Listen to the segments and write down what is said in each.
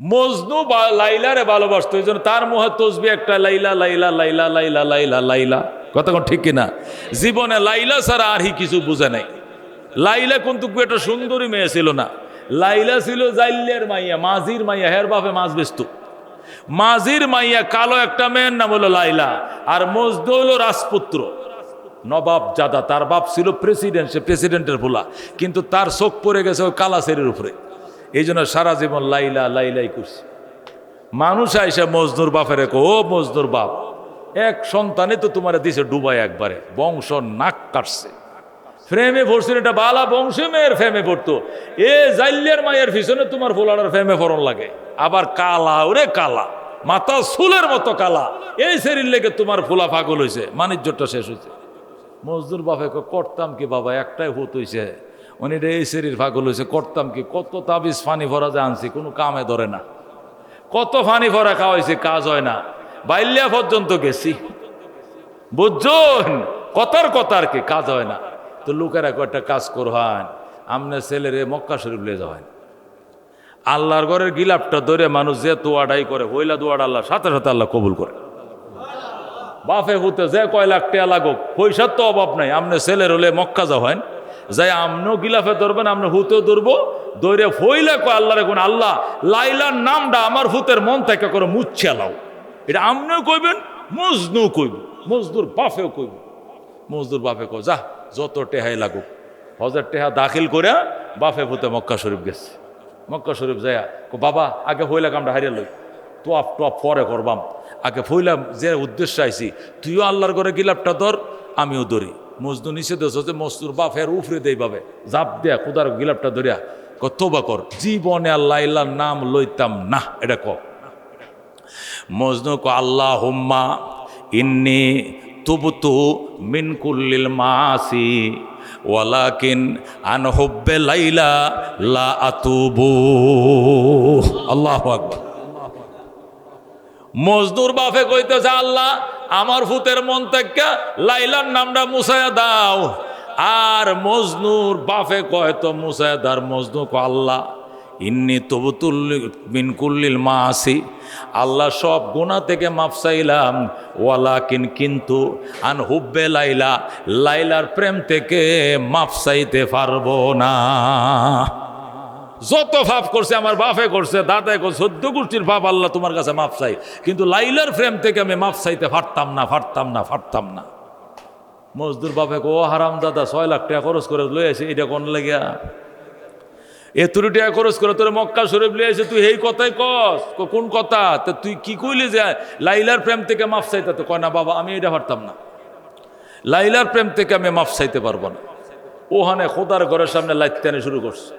মজনু লাইলারে ভালোবাসতো, এই জন্য তার মুহে তসবি একটা, লাইলা লাইলা লাইলা লাইলা লাইলা লাইলা। কতক্ষণ ঠিক কিনা? জীবনে লাইলা ছাড়া আর কিছু বুঝে নাই। লাইলা কিন্তু একটা সুন্দরী মেয়ে ছিল না, লাইলা ছিল জাইল্যের মাইয়া, মাঝির মাইয়া, হের বাপে মাছ বেচত। মাঝির মাইয়া কালো একটা মেয়ের নাম হলো লাইলা, আর মজনু হলো রাজপুত্র, নবাব জাদা। তার বাপ ছিল প্রেসিডেন্ট, সে প্রেসিডেন্টের ভোলা, কিন্তু তার চোখ পড়ে গেছে ওই কালাসেরের উপরে। এই জন্য সারা জীবন লাইলা লাইলাই করছে। মানুষ আইসা মজনুর বাপের ও মজনুর বাপ, এক সন্তানে তো তোমার দিছে ডুবাই, একবারে বংশ নাক কাটছে। ফ্রেমে পড়ছিল, এটা বালা বংশী মেয়ের ফ্রেমে পড়তো। এ জাইল্যের মায়ের পিছনে তোমার ফোলাটার ফ্রেমে পড়ন লাগে, আবার কালা, ওরে কালা, মাথা চুলের মতো কালা। এই শরীর লেগে তোমার ফোলা পাগল হয়েছে, বাণিজ্যটা শেষ হয়েছে। মজদুর বাপে করতাম কি বাবা, একটাই হুত হইছে, উনি এই শরীর পাগল হয়েছে, করতাম কি, কত তাবিজ ফানি ভরা যে আনছি, কোনো কামে ধরে না, কত ফানি ভরা খাওয়াইছে, কাজ হয় না, বাইল্যা পর্যন্ত গেছি, বুঝছেন, কথার কি কাজ হয় না। তো লোকেরা কয়েকটা কাজ করহান, আমনে ছেলেরে মক্কা শরীফ লিয়ে যাওয়ান, আল্লাহর ঘরের গিলাপটা ধরে মানুষ যে দোয়াটাই করে, হইলা দোয়াটা আল্লাহ সাথে সাথে আল্লাহ কবুল করে। বাফে হুতে যে কয় লাখ টাকা লাগুক, পয়সার তো অভাব নাই, আমনে ছেলের হলে মক্কা যাওয়ান, যাই আমনেও গিলাফে ধরবেন, আপনি হুতেও ধরবো, দৌড়ে ফইলে কয় আল্লাহ রেখুন, আল্লাহ লাইলার নামটা আমার হুতের মন থেকে করে মুচ্ছা লাও। এটা আমনেও কইবেন, মজনু কইব, মজদুর বাফেও কইব। মজদুর বাফে কয় যা যত টেহাই লাগুক, হজের টেহা দাখিল করে বাফে হুতে মক্কা শরীফ গেছে। মক্কা শরীফ যায়া বাবা আগে হইলা কামটা হারিয়ে লই, টপ টপ পরে করবাম, আগে ফইলাম যে উদ্দেশ্য আইছি, তুইও আল্লাহর ঘরে গিলাপটা ধর, আমিও ধরি। মজনু নিষেধ হচ্ছে, মজদুর বাফের উফরে দেই ভাবে জাপ দেয়া খুদার গিলাপটা ধরিয়া তোবা কর, জীবনে আল্লাহ ইল্লার নাম লইতাম না, এটা ক। মজনু ক আল্লাহ হুম্মা ইন্নি তুবতু মিন কুল্লিল মাসি ওয়ালাকিন আন হুব্বে লাইলা লা আতুবু। আল্লাহু আকবার। মজদুর বাফে কইতেছে, আল্লাহ আমার ফুতের মন থেকে লাইলার নামটা মুছায়া দাও। আর মজনুর বাফে কয় তো মুছায়া দার। মজনু কয় আল্লাহ ইন্নি তুবতুল মিন কুল্লিল মাসি, আল্লাহ সব গুনাহ থেকে মাফ চাইলাম, ওয়ালাকিন কিন্তু আন হুব্বে লাইলা, লাইলার প্রেম থেকে মাফ চাইতে পারবো না। যত পাপ করছে আমার বাপে করছে, দাদাই করছে, 14 গোষ্ঠীর পাপ আল্লাহ তোমার কাছে মাফ চাই, কিন্তু লাইলার প্রেম থেকে আমি মাফ চাইতে পারতাম না। মজদুর বাপে ও হারাম দাদা 6 লাখ টাকা খরচ করে লই আসে, এটা কোন লাগিয়া এতুরি টাকা খরচ করে তোর মক্কা শরীফ লিয়ে আসে, তুই এই কথাই কস, কোন কথা? তা তুই কি কইলি যে লাইলার প্রেম থেকে মাফ চাইতে? তো কয় না বাবা আমি এটা পারতাম না, লাইলার প্রেম থেকে আমি মাফ চাইতে পারবো না। ওখানে খোদার ঘরের সামনে লাইতে শুরু করছে,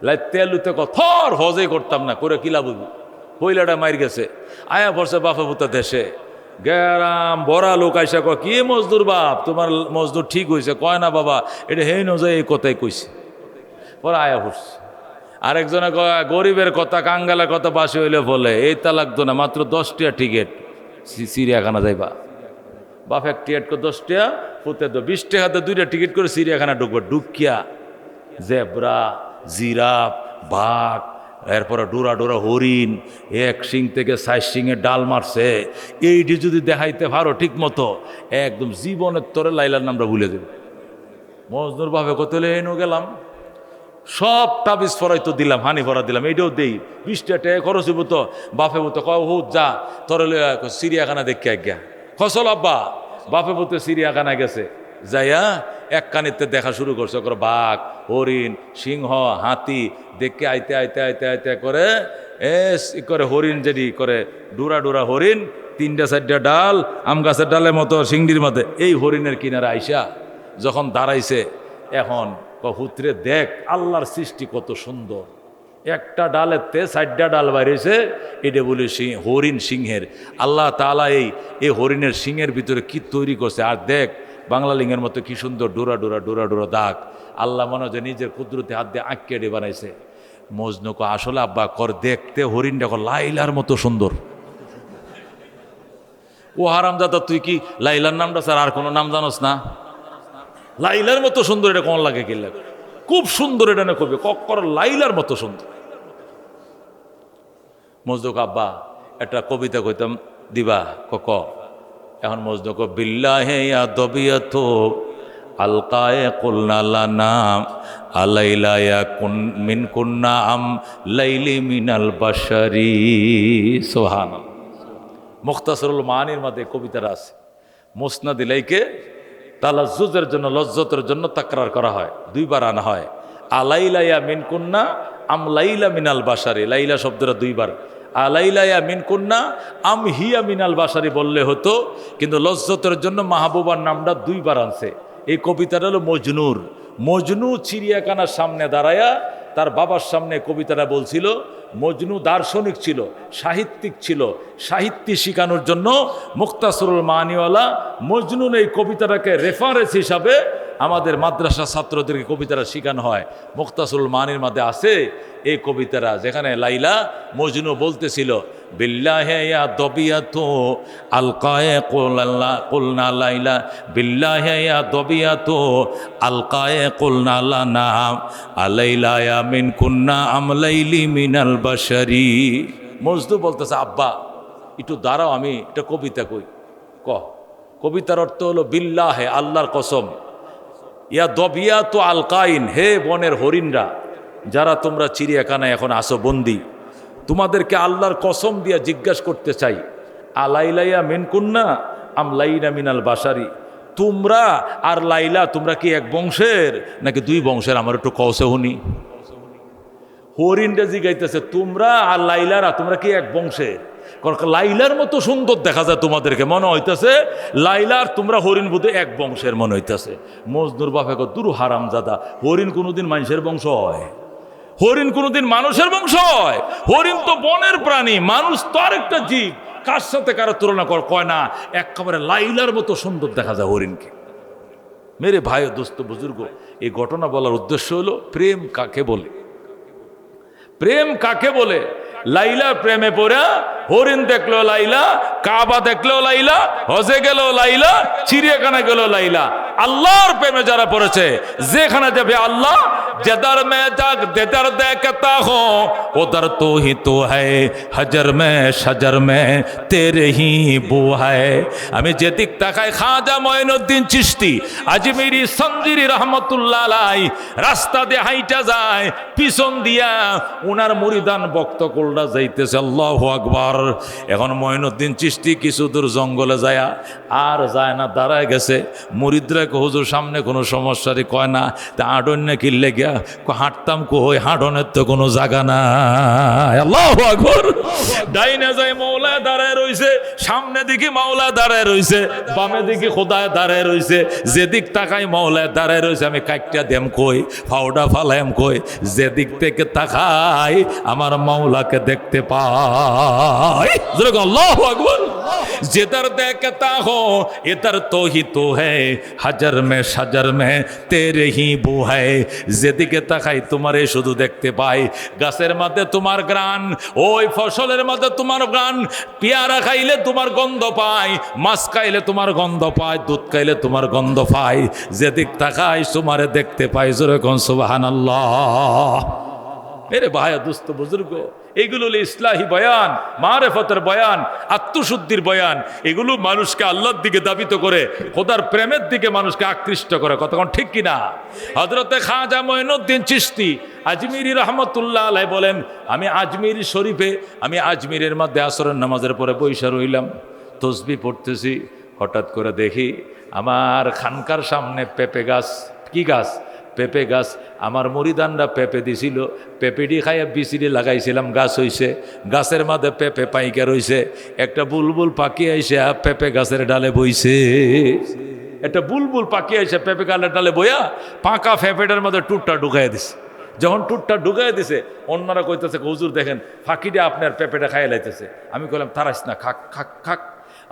লাইতে লুতে থর হজে করতাম না করে কিলা বুঝবি, পইলাটা মার গেছে, আয়া পড়ছে বাপে পুতা দেশে, গেরাম বড়া লোক আইসা কয় কি মজদুর বাপ তোমার মজদুর ঠিক হয়েছে? কয় না বাবা এটা হেই নজায় এই কথাই কইছে। পরে আয়া পড়ছে। আরেকজনে কয় গরিবের কথা কাঙ্গালের কথা বাসি হইলে বলে, এই তা লাগতো না, মাত্র 10 টাকা টিকিট চিড়িয়াখানা যাইবা। বাপ এক টিকিট করে 10 টাকা, পুতে 20 টাকাতে 2টা টিকিট করে চিড়িয়াখানা ঢুকবো। ঢুকিয়া জেব্রা, জিরাফ, বাঘ, এরপরে ডোরা ডোরা হরিণ, এক শিং থেকে 4 শিংয়ে ডাল মারছে, এইটি যদি দেখাইতে পারো ঠিক মতো, একদম জীবনের তরে লাইলার নামটা ভুলে দেবে। মজনুর বাপে কত এনে গেলাম, সব তাবিজ ফরাই তো দিলাম, হানি ফরা দিলাম, এইটাও দেই, 20 টাকা খরচ হইব। তো বাপে বলতো কয় হুত যা তোরে চিড়িয়াখানা দেখে আজ্ঞা ফসল আব্বা। বাপে বলতে চিড়িয়াখানা গেছে, যাইয়া এক কানিতে দেখা শুরু করছে, ওর বাঘ, হরিণ, সিংহ, হাতি দেখে আইতে আইতে আইতে আইতে করে করে হরিণ যেটি করে ডোরা ডোরা হরিণ, 3টা 4টা ডাল, আম গাছের ডালের মতো সিংড়ির মধ্যে, এই হরিণের কিনারে আইসা যখন দাঁড়াইছে, এখন হুতরে দেখ আল্লাহর সৃষ্টি কত সুন্দর, একটা ডালেতে 4টা ডাল বাইরেছে, এটা বলে হরিণ সিংহের। আল্লাহ তাআলা এই হরিণের সিংহের ভিতরে কি তৈরি করছে, আর দেখ বাংলা লিঙ্গের মতো কি সুন্দর ডোরা ডোরা ডোরা ডোরা দাগ, আল্লাহ মনে হয় নিজের কুদরতে হাত দিয়ে আঁকিয়ে বানাইছে। মজনু কয় আসলে আব্বা কর দেখতে হরিণটা লাইলার মতো সুন্দর। ও হারামজাদা তুই কি লাইলার নামটা স্যার আর কোনো নাম জানোস না? লাইলার মতো সুন্দর এটা কোন লাগে, কি লাগে? খুব সুন্দর, এটা না কবি কক্কর লাইলার মতো সুন্দর। মজদুক আব্বা একটা কবিতা কইতাম দিবা ক এখন মজদুক বিল্লাহে ইয়া দবিয়াত আলকায়ে কুলনা লানা আলাইলা ইয়া কুন মিন কুন্না আম লাইলি মিনাল বাশারি সুবহানাল্লাহ। মুখতাসরুল মানির মধ্যে কবিতাটা আছে। মুসনাদ ইলাইকে তালাজ্জুজের জন্য লজ্জতের জন্য তাকরার করা হয়, দুইবার আনা হয়। আলাইলা ইয়া মিন কুন্না আম লাইলা মিনাল বাশারি, লাইলা শব্দটা দুইবার। আলাইলা ইয়া মিন কুন্না আম হিয়া মিনাল বাশারি বললে হতো, কিন্তু লজ্জতের জন্য মাহবুবার নামটা দুইবার আনছে। এই কবিতাটা হলো মজনুর। মজনু চিড়িয়াখানার সামনে দাঁড়ায়া তার বাবার সামনে কবিতাটা বলছিল। মজনু দার্শনিক ছিল, সাহিত্যিক ছিল, সাহিত্য শিখানোর জন্য মুখতাসরুল মানিওয়ালা মজনুর এই কবিতাটাকে রেফারেন্স হিসাবে আমাদের মাদ্রাসা ছাত্রদেরকে কবিতাটা শেখানো হয়। মুখতাসরুল মানির মধ্যে আছে এই কবিতাটা, যেখানে লাইলা মজনু বলতেছিল বিল্লাহে ইয়া দবিয়াতু আলকায়ে কুলনা লাইলা বিল্লাহে ইয়া দবিয়াতু আলকায়ে কুলনা লানা আলাইলা ইয়া মিন কুন্না আম লাইলি মিনাল বাশারি। মজনু বলতেছে আব্বা একটু দাঁড়াও, আমি একটা কবিতা কই। কবিতার অর্থ হলো বিল্লাহে আল্লাহর কসম, ইয়া দবিয়াতু আলকাইন, হে বনের হরিণরা যারা তোমরা চিড়িয়াখানায় এখন আসো বন্দি, তোমাদেরকে আল্লাহর কসম দিয়া জিজ্ঞাসা করতে চাই আলাইলাইয়া মিনকুন্না আম লাইনা মিনাল বাশারি, তোমরা আর লাইলা তোমরা কি এক বংশের নাকি দুই বংশের? আমার একটু কওছে হুনি। হরিণরা জিগাইতেছে তোমরা আর লাইলারা তোমরা কি এক বংশের? লাইলার মতো সুন্দর দেখা যায় তোমাদেরকে, মনে হইতেছে লাইলার তোমরা হরিণ বোধ এক বংশের মনে হইতেছে। মজনুর বাপে দূর হারামজাদা, হরিণ কোনোদিন মানুষের বংশ হয়? হরিণ কোনোদিন মানুষের বংশ হয়? হরিণ তো বনের প্রাণী, মানুষ তো আরেকটা জীব, কার সাথে কারো তুলনা কয় না। একেবারে লাইলার মতো সুন্দর দেখা যায় হরিণকে। মেরে ভাই দোস্ত বুজুর্গ, এই ঘটনা বলার উদ্দেশ্য হলো প্রেম কাকে বলে, প্রেম কাকে বলে। লাইলা প্রেমে পড়া হরিণ দেখলো লাইলা, কাবা দেখলো লাইলা, হজে গেল লাইলা, চিড়িয়াখানা গেল লাইলা। আল্লাহর প্রেমে যারা পড়েছে, যেখানে যাবে আল্লাহ जदर में जग दर देखता हो उधर तो ही तो है, हजर में शजर में तेरे ही बो है। আমি যেদিক তাকাই খাজা মঈনুদ্দিন চিশতি আজমিরি সঞ্জিরি রহমতুল্লাহ আলাইহি রাস্তা দিয়ে হাইটা যায়, পিছন দিয়া উনার মুরিদান বক্ত কোলটা যাইতেছে, আল্লাহু আকবার। এখন মঈনুদ্দিন চিশতি কিছু দূর জঙ্গলে যায়, আর যায় না, দাঁড়ায় গেছে। মুরিদরা হুজুর সামনে কোনো সমস্যারই কয় না, তা আডন্য কিনলে গিয়া হাঁটতাম কই, হাঁটনের তো কোনো জায়গা নাই। আল্লাহু আকবার। ডাইনে যায় মাওলা দাঁড়ায় রইছে, সামনে দিকে মাওলা দাঁড়ায় রইছে, বামে দিকে খোদায় দাঁড়ায় রইছে, যেদিক তাকাই মাওলা দাঁড়ায় রইছে। আমি কাইটটা দেম কই, ফাউডা ফালাইম কই, যেদিক থেকে তাকাই আমার মাওলাকে দেখতে পাই। আল্লাহু আকবার। जिधर देखता हो इधर तो ही तो है, हजर में शजर में तेरे ही बो है। যেদিকে তাকাই তোমারে শুধু দেখতে পাই, গাছের মধ্যে তোমার গ্রান, ওই ফসলের মধ্যে তোমার গ্রান। পেয়ারা খাইলে তোমার গন্ধ পাই, মাছ খাইলে তোমার গন্ধ পাই, দুধ খাইলে তোমার গন্ধ পাই। যেদিক তাকাই তোমারে দেখতে পাই। জোরে কোন সুবহানাল্লাহ। মেরে ভাই দুস্থ বুজুর্গ, এগুলো হলো ইসলাহি বয়ান, মারেফতের বয়ান, আত্মশুদ্ধির বয়ান। এগুলো মানুষকে আল্লাহর দিকে দাবিত করে, খোদার প্রেমের দিকে মানুষকে আকৃষ্ট করে। কতক্ষণ ঠিক কিনা? হযরতে খাজা মঈনুদ্দিন চিশতি আজমিরি রহমতুল্লাহ আলাইহি বলেন, আমি আজমির শরীফে, আমি আজমিরের মধ্যে আসরের নামাজের পরে বইসা রইলাম, তসবিহ পড়তেছি। হঠাৎ করে দেখি আমার খানকার সামনে পেঁপে গাছ। কি গাছ? পেঁপে গাছ। আমার মুরিদানরা পেঁপে দিছিল, পেঁপেটি খাইয়া বিচিরি লাগাইছিলাম, গাছ হইছে। গাছের মধ্যে পেঁপে পাইকা রইছে। একটা বুলবুল পাখি আইসে পেঁপে গাছের ডালে বইছে। একটা বুলবুল পাখি আইসে পেঁপে গাছের ডালে বইয়া পাকা পেঁপেটার মধ্যে টুটটা ঢুকাই দিছে। যখন টুটটা ঢুকাই দিছে, অন্যরা কইতেছে হুজুর দেখেন ফাঁকিটা আপনার পেঁপেটা খাইয়া লাইতেছে। আমি কইলাম তারাইস না, খাক খাক খাক।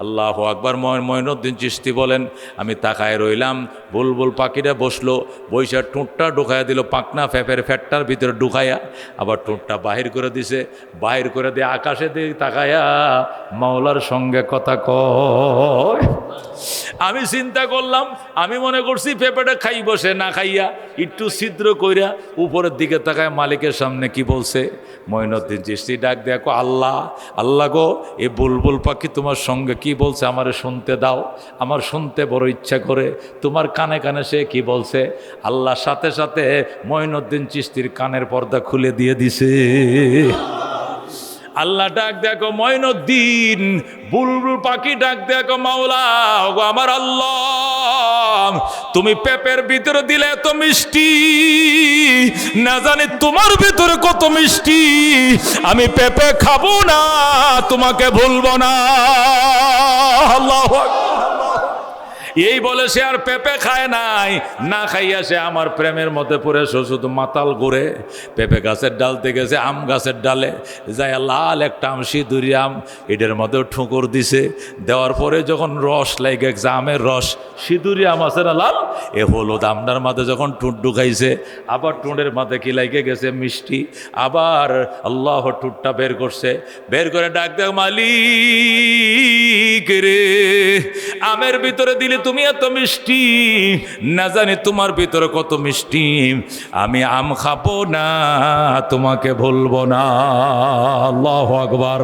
আল্লাহু আকবার। মঈনুদ্দিন চিশতি বলেন, আমি তাকায় রইলাম, বুলবুল পাখিটা বসলো, বৈশা ঠোঁটটা ঢুকাইয়া দিল পাকনা ফেপের ফ্যাটটার ভিতরে ঢুকাইয়া, আবার ঠোঁটটা বাহির করে দিছে। বাহির করে দিয়ে আকাশে দিয়ে তাকায়া মাওলার সঙ্গে কথা কয়। আমি চিন্তা করলাম, আমি মনে করছি পেঁপেটা খাই বসে না খাইয়া একটু ছিদ্র কইরা উপরের দিকে তাকায় মালিকের সামনে কি বলছে। মঈনুদ্দিন চিশতি ডাক দেখো, আল্লাহ আল্লাহ গো, এ বুলবুল পাখি তোমার সঙ্গে কি বলছে আমারে শুনতে দাও, আমার শুনতে বড় ইচ্ছা করে। তোমার কানে কানে সে কি বলছে। আল্লাহ সাথে সাথে মঈনুদ্দিন চিশতির কানের পর্দা খুলে দিয়ে দিছে। আল্লাহ ডাক দেখো মঈনুদ্দিন, বুলবুল পাখি ডাক দেখো, মাওলা গো আমার আল্লাহ, তুমি পেঁপের ভিতরে দিলে এত মিষ্টি, না জানি তোমার ভিতরে কত মিষ্টি। আমি পেঁপে খাবো না, তোমাকে ভুলবো না। আল্লাহু আকবার। এই বলে সে আর পেঁপে খায় নাই, না খাইয়া সে আমার প্রেমের মধ্যে পড়ে শুধু মাতাল ঘুরে। পেঁপে গাছের ডাল থেকে গেছে আম গাছের ডালে যায়, লাল একটা আম, সিঁদুরি আম, এটার মধ্যেও ঠুকুর দিছে। দেওয়ার পরে যখন রস লাগে গেছে, আমের রস, সিঁদুরি আম আছে না লাল, এ হলুদ আমটার মাঝে যখন ঠুঁট ঢুকাইছে, আবার ঠুঁটের মাঝে কি লাগে গেছে মিষ্টি, আবার আল্লাহ ঠুঁটটা বের করছে। বের করে ডাক দেখ, মালিক রে, আমের ভিতরে দিলে তুমি এত মিষ্টি, না জানি তোমার ভিতরে কত মিষ্টি। আমি আম খাবো না, তোমাকে ভুলবো না। আল্লাহু আকবার।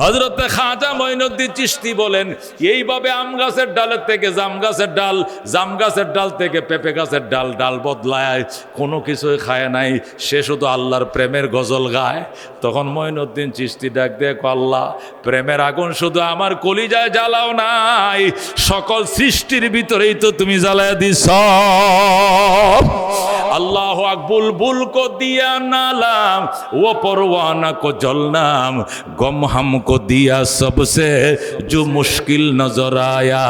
হযরত খাজা মঈনুদ্দিন চিশতি বলেন, এইভাবে আম গাছের ডালের থেকে জাম গাছের ডাল, জাম গাছের ডাল থেকে পেঁপে গাছের ডাল, ডাল বদলায়, কোনো কিছুই খায় নাই, সে শুধু আল্লাহর প্রেমের গজল গায়। তখন মঈনুদ্দিন চিশতি ডাক দিয়ে, আল্লাহ প্রেমের আগুন শুধু আমার কলিজায় জ্বালাও নাই, সকল সৃষ্টির ভিতরেই তো তুমি জ্বালায় দিছ। अल्लाह बुलबुल को दिया नालाम वो परवाना को जलनाम गम हमको दिया सबसे जो मुश्किल नजर आया।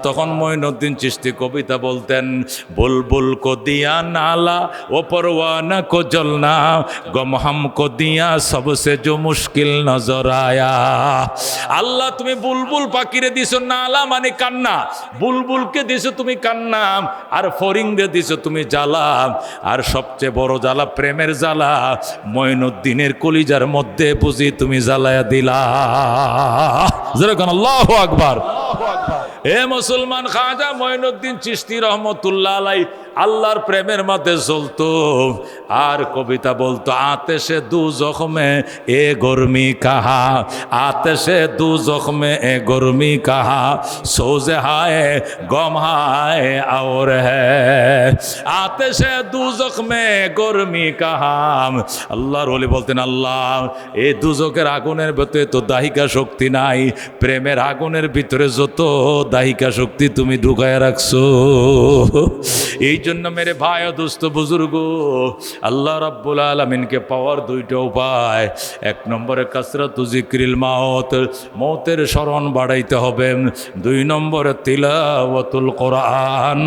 तखन मोइनुद्दीन चिश्ती कविता बोलतें बुलबुल को दिया नाला वो परवाना को जलना गम हमको दिया सबसे जो मुश्किल नजर आया। अल्लाह तुम्हें बुलबुल पाखिरे दिसो नाला माने कान्ना, बुलबुल के दिसो तुम्हें कान्ना और फरिंग दे दिसो तुम्हें জ্বালা আর সবচেয়ে বড় জ্বালা প্রেমের জ্বালা মঈনুদ্দিনের কলিজার মধ্যে বুঝি তুমি জ্বালায়া দিলা। যেরকম আল্লাহু আকবার। এ মুসলমান খাজা মঈনুদ্দিন চিশতি রহমতুল্লাহ আলাইহি আল্লাহর প্রেমের মধ্যে জ্বলতো আর কবিতা বলতো আতেশে দুজখ মে এ গরমি কাহা, আতেশে দুজখ মে এ গরমি কাহা, সোজে হায় গম হায় और है আতেশে দুজখ মে গরমি কাহা। আল্লাহর ওলি বলতেন আল্লাহ এই দুজকের আগুনের ভিতরে তো দাহিকা শক্তি নাই, প্রেমের আগুনের ভিতরে যত দাহিকা শক্তি তুমি ঢুকায় রাখছো। এই জন্য মেরে ভাই ও দোস্ত বুজুর্গ আল্লাহ রাব্বুল আলামিনকে পাওয়ার দুইটা উপায়। এক নম্বরে কাসরাতু যিকরিল মাউত, মৌতের স্মরণ বাড়াইতে হবে। দুই নম্বরে তিলাওয়াতুল কোরআন,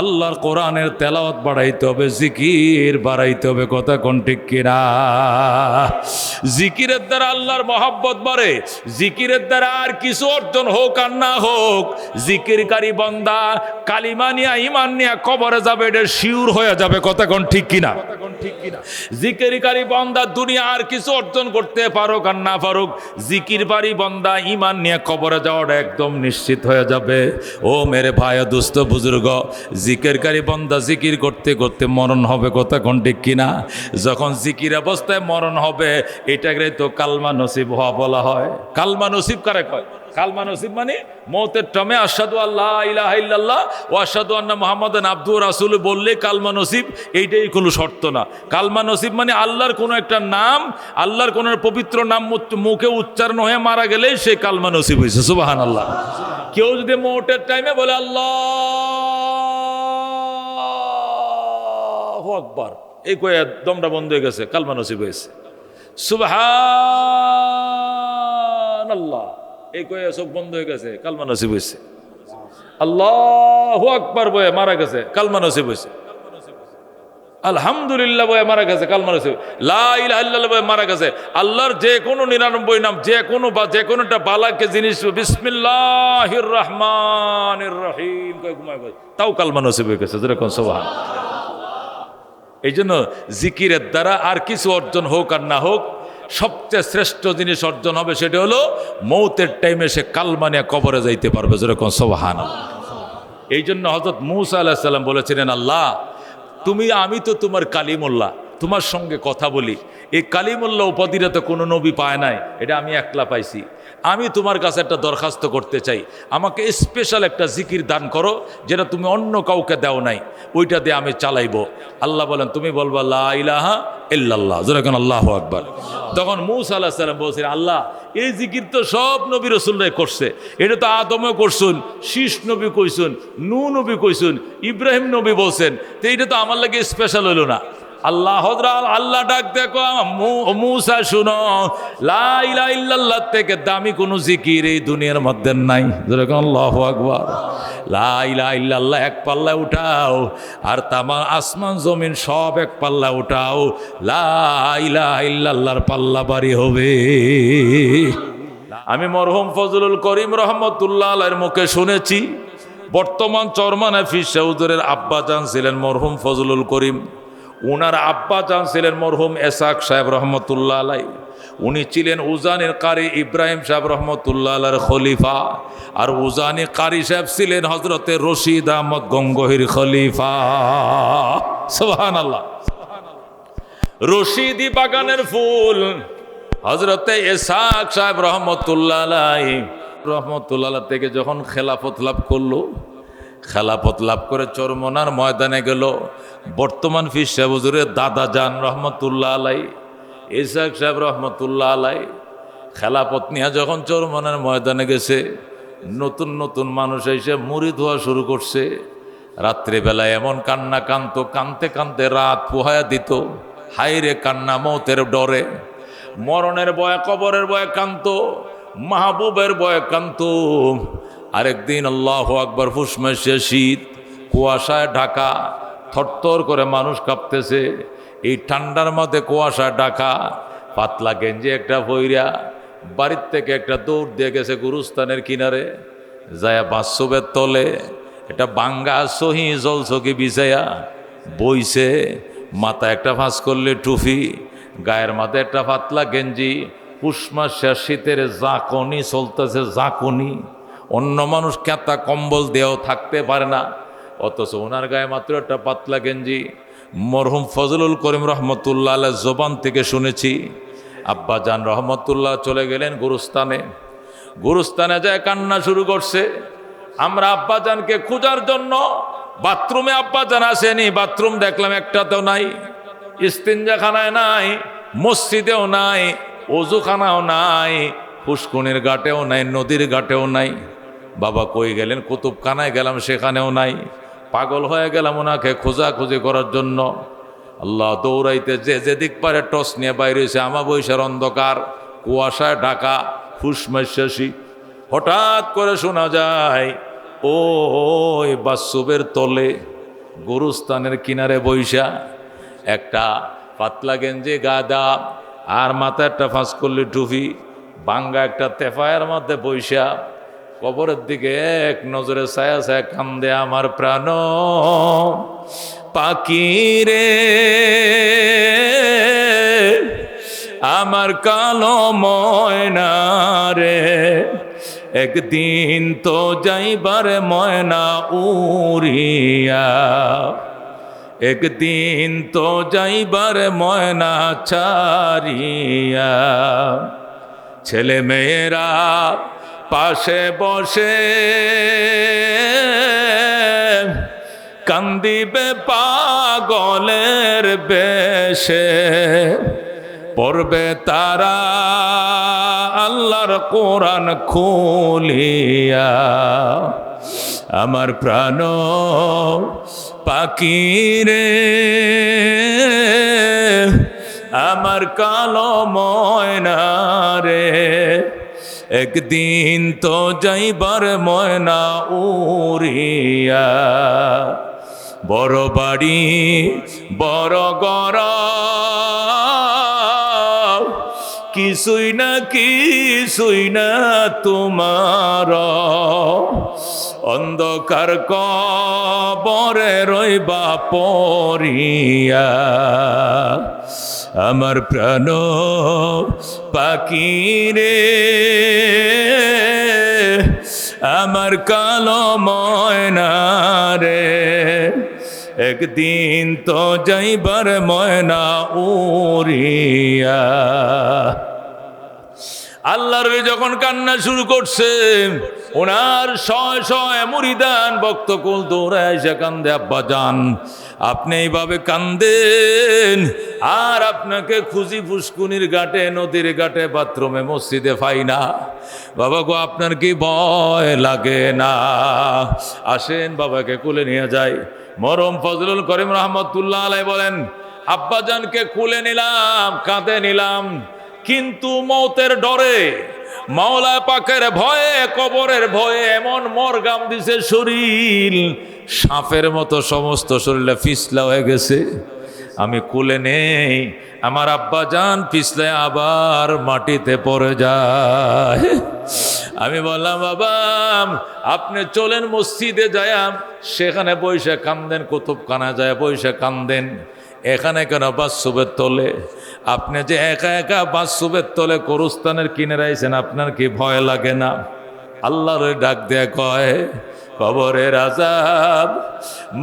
আল্লাহর কোরআনের তেলাওয়াত বাড়াইতে হবে, জিকির বাড়াইতে হবে। কথা কোন ঠিক কিনা? জিকিরের দ্বারা আল্লাহর মহব্বত বাড়ে, জিকিরের দ্বারা আর কিছু অর্জন হোক আর না হোক, জিকিরকারী বান্দা কালিমা নিয়া ঈমান নিয়া কবরে যাবে, এটা শিওর হয়ে যাবে। কথা কোন ঠিক কিনা? জিকিরকারী বান্দা দুনিয়া আর কিছু অর্জন করতে পারুক আর না পারুক, জিকিরকারী বান্দা ঈমান নিয়ে কবরে যাওয়াটা একদম নিশ্চিত হয়ে যাবে। ও মেরে ভাই ও দোস্ত বুজুর্গ, জিকিরকারী বান্দা জিকির করতে করতে মরণ হবে। কথা কোন ঠিক কিনা? যখন জিকির অবস্থায় মরণ হবে এটাকে তো কালমা নসিব হওয়া বলা হয়। কালমা নসিব কারে কয়? কালমা নসিব মানে মৌতের টাইমে আশহাদু আল্লাহ ইলাহা ইল্লাল্লাহ ওয়া আশহাদু আন্না মুহাম্মাদান আবদুহু ওয়া রাসূলুহু বললে কালমা নসিব, এইটাই কোনো শর্ত না। কালমা নসিব মানে আল্লাহর কোনো একটা নাম, আল্লাহর কোনো পবিত্র নাম মুখে উচ্চারণ হয়ে মারা গেলেই সে কালমা নসিব হয়েছে। সুবহানাল্লাহ। কেউ যদি মৌতের টাইমে বলে আল্লাহু আকবার, এই কয়ে দমটা বন্ধ হয়ে গেছে, কালমা নসিব হয়েছে। সুবহানাল্লাহ, এই কয়ে চোখ বন্ধ হয়ে গেছে, কালমা নসিব হয়েছে। আল্লাহু আকবার বয়ে মারা গেছে, কালমা নসিব হয়েছে। আলহামদুলিল্লাহ বয়ে মারা গেছে, কালমা নসিব। লা ইলাহা ইল্লাল্লাহ বয়ে মারা গেছে। আল্লাহর যে কোনো 99 নাম, যে কোনো বা যে কোনো একটা বালাকে জিনিস বিসমিল্লাহির রহমানির রহিম কয়ে ঘুমায় বলে, তাও কালমা নসিব হয়ে গেছে। যেরকম সুবহানাল্লাহ। এই জন্য জিকিরের দ্বারা আর কিছু অর্জন হোক আর না হোক, সবচেয়ে শ্রেষ্ঠ জিনিস অর্জন হবে, সেটা হলো মৌতের টাইমে সে কালমা নিয়ে কবরে যাইতে পারবে। যেরকম সুবহানাল্লাহ। এই জন্য হযরত মূসা আলাইহিস সালাম বলেছিলেন, আল্লাহ আমি তো তোমার কালিমুল্লাহ, তোমার সঙ্গে কথা বলি, এই কালিমুল্লাহ উপাধিটা তো কোনো নবী পায় নাই, এটা আমি একলা পাইছি। আমি তোমার কাছে একটা দরখাস্ত করতে চাই, আমাকে স্পেশাল একটা জিকির দান করো যেটা তুমি অন্য কাউকে দাও নাই, ওইটা দিয়ে আমি চালাইবো। আল্লাহ বলেন, তুমি বলবা লা ইলাহা ইল্লাল্লাহ, যেরকম আল্লাহু আকবার। তখন মূসা আলাইহিস সালাম বলছেন, আল্লাহ এই জিকির তো সব নবী রাসূলরাই করছে, এটা তো আদমও করছুন, শীষ নবী কইছুন, নূহ নবী কইছুন, ইব্রাহিম নবী বলছেন, তো এটা তো আমার লাগে স্পেশাল হইল না। আল্লাহ ডাক দেখো, মূসা শুনো, লা ইলাহা ইল্লাল্লাহ থেকে দামি কোনো জিকির এই দুনিয়ার মধ্যে নাই। যেরকম আল্লাহু আকবার। লা ইলাহা ইল্লাল্লাহ এক পাল্লা উঠাও, আর তামাম আসমান জমিন সব এক পাল্লা উঠাও, লা ইলাহা ইল্লাল্লাহর পাল্লা বাড়ি হবে। আমি মরহুম ফজলুল করিম রহমতুল্লাহ আলাইহির মুখে শুনেছি, বর্তমান চরমান হাফিজ হুজুরের আব্বাজান ছিলেন মরহুম ফজলুল করিম, উনার আব্বাজান ছিলেন মরহুম এসাক সাহেব রহমতুল্লাহ আলাই, উনি ছিলেন উজানির কারি ইব্রাহিম সাহেব রহমতুল্লাহ আলাইহির খলিফা, আর উজানি কারি সাহেব ছিলেন হজরতে রশিদ আহমদ গঙ্গোহীর খলিফা। সুবহানাল্লাহ। রশিদি বাগানের ফুল হজরতে এসাক সাহেব রহমতুল্লাহ আলাইহি থেকে যখন খেলাফত লাভ করলো, খেলাফত লাভ করে চরমনার ময়দানে গেল, বর্তমান পীর সাহেব হুজুরের দাদা জান রহমতুল্লাহ আলাই, ইসাক সাহেব রহমতুল্লাহ আলাই খেলাফত নিয়ে যখন চরমনার ময়দানে গেছে, নতুন নতুন মানুষ এসে মুরিদ হওয়া শুরু করছে। রাত্রিবেলায় এমন কান্না কানতো, কানতে কানতে রাত পোহায়া দিত। হাইরে কান্না, মৌতের ডরে, মরণের ভয়ে, কবরের ভয়ে কানতো, মাহবুবের ভয়ে কানতো। আরেকদিন আল্লাহু আকবার, ফুসমাসে শীত, কুয়াশায় ঢাকা, থরথর করে মানুষ কাঁপতেছে। এই ঠান্ডার মধ্যে কুয়াশায় ঢাকা, পাতলা গেঞ্জি একটা পইরা বাড়ির থেকে একটা দৌড় দিয়ে গেছে গুরুস্থানের কিনারে, যায়া বাস্তবের তলে একটা বাঙ্গা সহি জলচকি বিছাইয়া বইছে, মাথায় একটা ফাঁস করলে টুপি, গায়ের মাথায় একটা পাতলা গেঞ্জি, পুষমাসে শীতের জাকনি চলতেছে, জাকনি। অন্য মানুষ কেতা কম্বল দেওয়াও থাকতে পারে না, অথচ ওনার গায়ে মাত্র একটা পাতলা গেঞ্জি। মরহুম ফজলুল করিম রহমতুল্লাহ আলাইহির জবান থেকে শুনেছি, আব্বা জান রহমতুল্লাহ চলে গেলেন গুরুস্থানে, গুরুস্থানে যায় কান্না শুরু করছে। আমরা আব্বা জানকে খোঁজার জন্য বাথরুমে, আব্বা জান আসেনি, বাথরুম দেখলাম একটাতেও নাই, ইস্তিনজাখানায় নাই, মসজিদেও নাই, ওযুখানাও নাই, পুষ্কুনির ঘাটেও নাই, নদীর ঘাটেও নাই। বাবা কই গেলেন? কুতুবখানায় গেলাম, সেখানেও নাই। পাগল হয়ে গেলাম ওনাকে খোঁজাখুঁজি করার জন্য। আল্লাহ দৌড়াইতে যেদিক পারে টস নিয়ে বাইরে হয়েছে, আমাবস্যার অন্ধকার, কুয়াশায় ঢাকা, ফুসমাসি। হঠাৎ করে শোনা যায়, ওই বাসুবের তলে গুরুস্থানের কিনারে বৈশা একটা পাতলা গেঞ্জি গাদা আর মাথায় একটা ফাঁস করলি টুপি, বাঙ্গা একটা তেফায়ের মধ্যে বৈশা কবরের দিকে এক নজরে ছায়া ছায়া কান্দে আমার প্রাণ পাখি রে, আমার কালো ময়না রে, একদিন তো যাইবার ময়না উড়িয়া, একদিন তো যাইবার ময়না ছাড়িয়া। ছেলে মেয়েরা পাশে বসে কান্দিবে পাগলের বেশে, পড়বে তারা আল্লাহর কোরআন খুলিয়া। আমার প্রাণ পাখি রে, আমার কালো ময়না রে, একদিন তো যাইবার ময়না উড়িয়া। বড় বাড়ি বড় ঘর, কিছুই না তোমার, অন্ধকার কবরে রইবা পড়িয়া। আমার প্রাণ পাখি রে, আমার আমার কালো ময়না রে, একদিন তো যাইবার ময়না উড়িয়া। আল্লাহর যখন কান্না শুরু করছে, ওনার শয় শয় মুরিদান ভক্তকুল দৌড়ায় এসে কান্দে, আব্বা যান আপনি এইভাবে কান্দেন, আর আপনাকে খুঁজি ফুসকুনির ঘাটে, নদীর ঘাটে, বাথরুমে, মসজিদে পাই না। বাবা গো, আপনার কি ভয় লাগে না? আসেন বাবাকে কুলে নিয়ে যাই। মরম ফজলুল করিম রহমতুল্লাহ আলাইহি বলেন, আব্বা জানকে কুলে নিলাম, কাঁধে নিলাম, কিন্তু মৌতের ডরে, মাওলা পাকের ভয়ে, কবরের ভয়ে এমন মরগাম দিছে শরীর, সাপের মতো সমস্ত শরীরে পিছলা হয়ে গেছে। আমি কুলে নেই, আমার আব্বা জান পিছলে আবার মাটিতে পড়ে যায়। আমি বললাম, বাবা আপনি চলেন মসজিদে যায়, সেখানে বৈশা কান্দেন, কুতুবখানা যায় বৈশা কান্দেন, এখানে কেন বাসুবের তলে? আপনি যে একা একা বাসুবের তলে কবরস্থানের কিনে রাইছেন, আপনার কি ভয় লাগে না? আল্লাহর ডাক দেয়া কয়, কবরের আযাব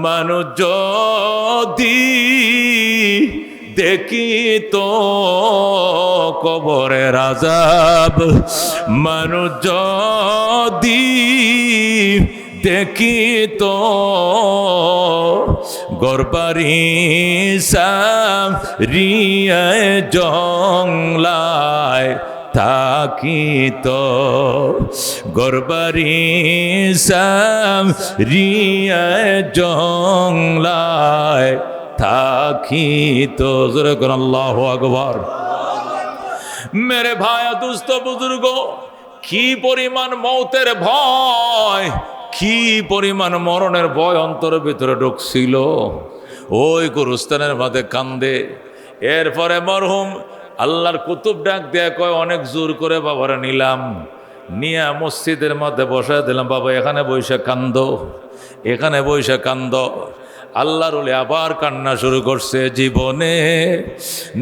মানুষ যদি দেখি তো, কবরের আযাব মানুষ যদি দেখি তো, গরবারি সারিয়ায় জংলায় থাকি তো, গরবারি সারিয়ায় জংলায় থাকি তো। জোরে কোন আল্লাহু আকবার। মেরে ভাই দুস্থ বুজুর্গ, কি পরিমাণ মৌতের ভয়, কি পরিমাণ মরণের ভয় অন্তরের ভিতরে ঢুকছিল। ওই গুরুস্থানের মাঝে কান্দে। এরপরে মরহুম আল্লাহর কুতুব ডাক দেয়া কয়, অনেক জোর করে বাবারা নিলাম, নিয়ে মসজিদের মধ্যে বসায় দিলাম, বাবা এখানে বৈশা কান্দ, এখানে বৈশা কান্দ। আল্লাহর ওলি আবার কান্না শুরু করছে, জীবনে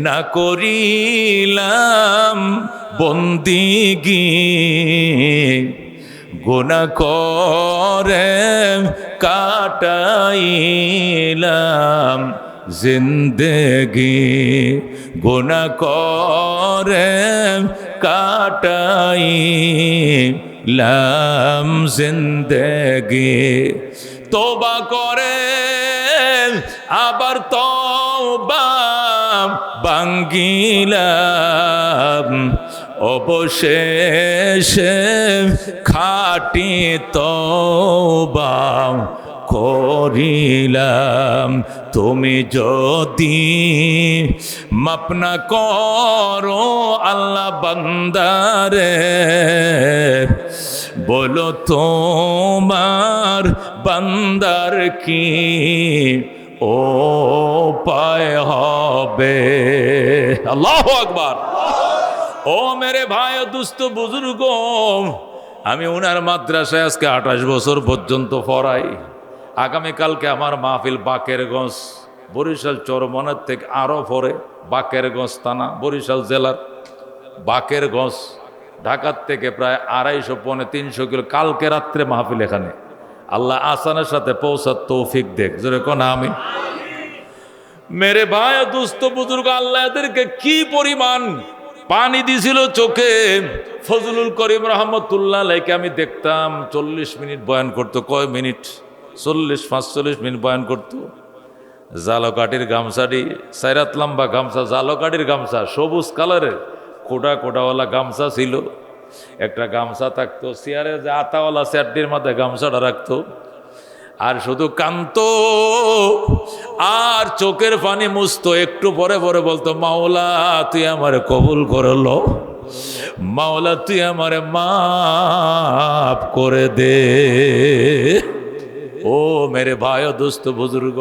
না করিলাম বন্দিগি, গুনাহ করে কাটাইলাম জিন্দেগি, গুনাহ করে কাটাইলাম জিন্দেগি। তওবা করে আবার তওবা ভাঙ্গিলাম, অবশেষে খাটি তওবা করিলাম। তুমি যদি মাপ না করো আল্লাহ বান্দারে, বলো তোমার বান্দার কি ও পায় হবে? আল্লাহু আকবার। ও মেরে ভাই দুস্থ বুজুর্গ, আমি ওনার মাদ্রাসায় আজকে 28 বছর পর্যন্ত পড়াই। আগামীকালকে আমার মাহফিল বাকেরগঞ্জ, বরিশাল চরমনের থেকে আরও পরে, বাকেরগঞ্জ থানা, বরিশাল জেলার বাকেরগঞ্জ, ঢাকার থেকে প্রায় 250-300 কিলো। কালকে রাত্রে মাহফিল এখানে। আল্লাহ আসানের সাথে পৌঁছার তৌফিক দেখ, জোরে কোন আমি। মেরে ভাই দুস্থ বুজুর্গ, আল্লাহ এদেরকে কি পরিমাণ পানি দিছিল চোখে। ফজলুল করিম রহমতুল্লাহ আলাইহি আমি দেখতাম 40 মিনিট বয়ান করতো। কয় মিনিট? 40-45 মিনিট বয়ান করতো। জালকাঠির গামছাটি, সাইরাত লম্বা গামছা, জালকাঠির গামছা, সবুজ কালারের কোটা কোটাওয়ালা গামছা ছিল। একটা গামছা থাকতো চেয়ারে, যে আতাওয়ালা চেয়ারটির মধ্যে গামছাটা রাখতো, আর শুধু কানতো আর চোখের পানি মুছতো। একটু পরে পরে বলতো, মাওলা তুই আমারে কবুল করলো, মাওলা তুই আমারে মাফ করে দে। ও মেরে ভাই দোস্ত বুজুর্গ,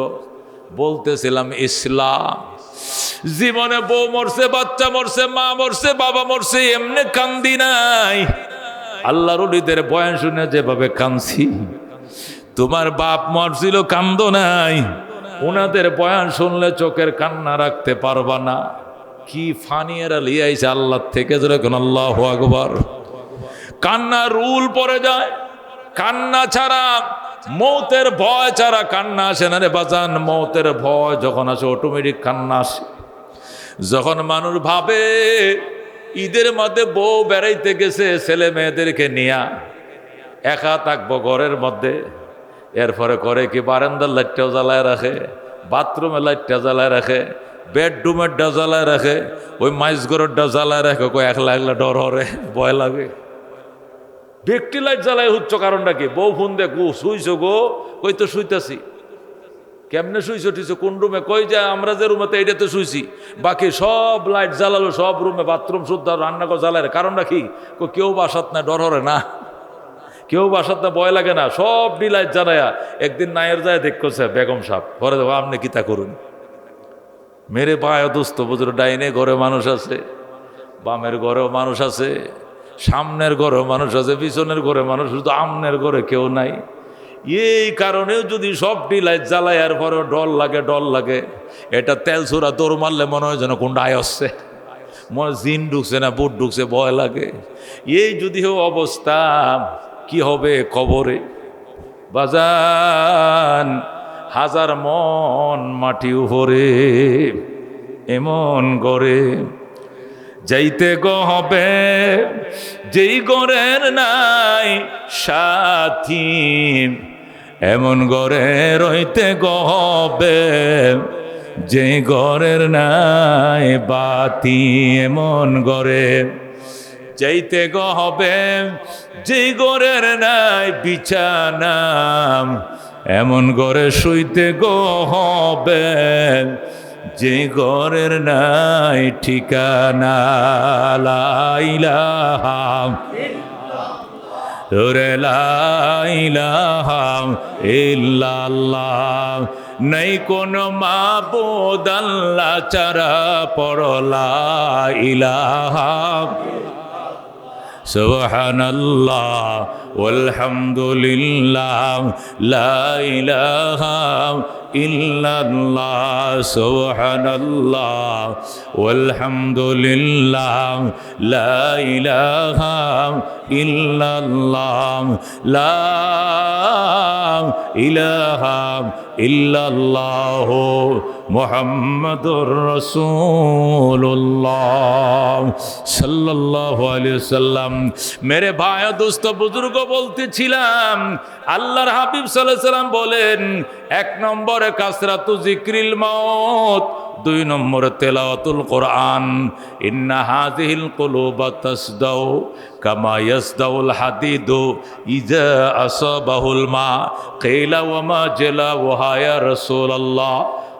বলতেছিলাম ইসলাম জীবনে বউ মরছে, বাচ্চা মরছে, মা মরছে, বাবা মরছে, এমনি কান্দি নাই। আল্লাহর ওলিদের বয়ান শুনে যেভাবে কাঁদছি, তোমার বাপ মরছিল কান্দো নাই, ওনাদের বয়ান শুনলে চোখের কান্না রাখতে পারবা না। কি ফানিয়েরা লিয়াইছে আল্লাহ থেকে, যেরকম আল্লাহু আকবার। কান্না রুল পড়ে যায়, কান্না ছাড়া, মৌতের ভয় ছাড়া কান্না আসে না রে বাজান। মৌতের ভয় যখন আসে অটোমেটিক কান্না আসে। যখন মানুষ ভাবে ঈদের মধ্যে বউ বেড়াইতে গেছে ছেলে মেয়েদেরকে নিয়া, একা থাকবো ঘরের মধ্যে, এরপরে করে কি বারান্দার লাইটটাও জ্বালায় রাখে, বাথরুমের লাইটটা জ্বালায় রাখে, বেডরুমেরটা জ্বালায় রাখে, ওই মাইস ঘরেরটা জ্বালায় রাখে, কই একলা একলা ডর হরে, ভয় লাগে। ব্যক্তি লাইট জ্বালায় হচ্ছ কারণটা কি? বউ ফোন দে, গো শুইছো গো, কই তো শুইতাছি। কেমনে শুইছো টিছো, কোন রুমে? কই যে আমরা যে রুমেতে এইটাতে শুইছি, বাকি সব লাইট জ্বালালো, সব রুমে বাথরুম শুদ্ধ রান্নাঘর জ্বালায়। কারণটা কি? কেউ বাসাত না, ডর হরে না, কেউ বাসাত না, ভয় লাগে না, সব লাইট জ্বালায়া। একদিন নায়ের যায় দেখছে বেগম সাহেব, পরে দেবো আপনি কিতা করুন। মেরে পায় দোস্ত বুঝলো, ডাইনে ঘরে মানুষ আছে, বামের ঘরেও মানুষ আছে, সামনের ঘরেও মানুষ আছে, পিছনের ঘরে মানুষ, শুধু আমনের ঘরে কেউ নাই। এই কারণেও যদি সবটি লাইট জ্বালায় আর পরেও ডর লাগে, ডর লাগে। এটা তেল ছোড়া দৌড় মারলে মনে হয় যেন কোনটা আয় আসছে, মনে জিন ঢুকছে না বুট ঢুকছে, ভয় লাগে। এই যদি অবস্থা, কি হবে কবরে? বাজান, হাজার মন মাটি উপরে এমন করে যাইতে গো হবে, যেই গরের নাই সাথী, এমন গরে রইতে গো হবে, যেই গরের নাই বাতি, এমন গরে যাইতে গো হবে, যেই গরের নাই বিছানা, এমন গরে শুইতে গো হবে, যে ঘরের নাই ঠিকানা। লা ইলাহা ইল্লাল্লাহ, নাই কোন মাবুদ আল্লাহ ছাড়া, পড়ো লা ইলাহা সুবহানাল্লাহ ওয়ালহামদুলিল্লাহ, লা ইলাহা ইল্লাল্লাহ, সুবহানাল্লাহ ওয়ালহামদুলিল্লাহ, লা ইলাহা ইল্লাল্লাহ, লা ইলাহা ইল্লাল্লাহ মুহাম্মাদুর রাসূলুল্লাহ সাল্লাল্লাহু আলাইহি ওয়াসাল্লাম। মেরে ভাই দোস্ত বুজুর্গ বলতেছিলাম, আল্লাহর হাবিব সাল্লাল্লাহু আলাইহি ওয়াসাল্লাম বলেন, এক নম্বরে কাসরাতু যিকরিল মাউত, দুই নম্বরে তেলাওয়াতুল কোরআন। ইন্না হাযিহিল কুলুবা তাসদাউ কামা ইয়াসদাউল হাদিদু ইযা আসাবাহুল মা, কিলা ওয়া মা জালাউহা ইয়া রাসূলুল্লাহ,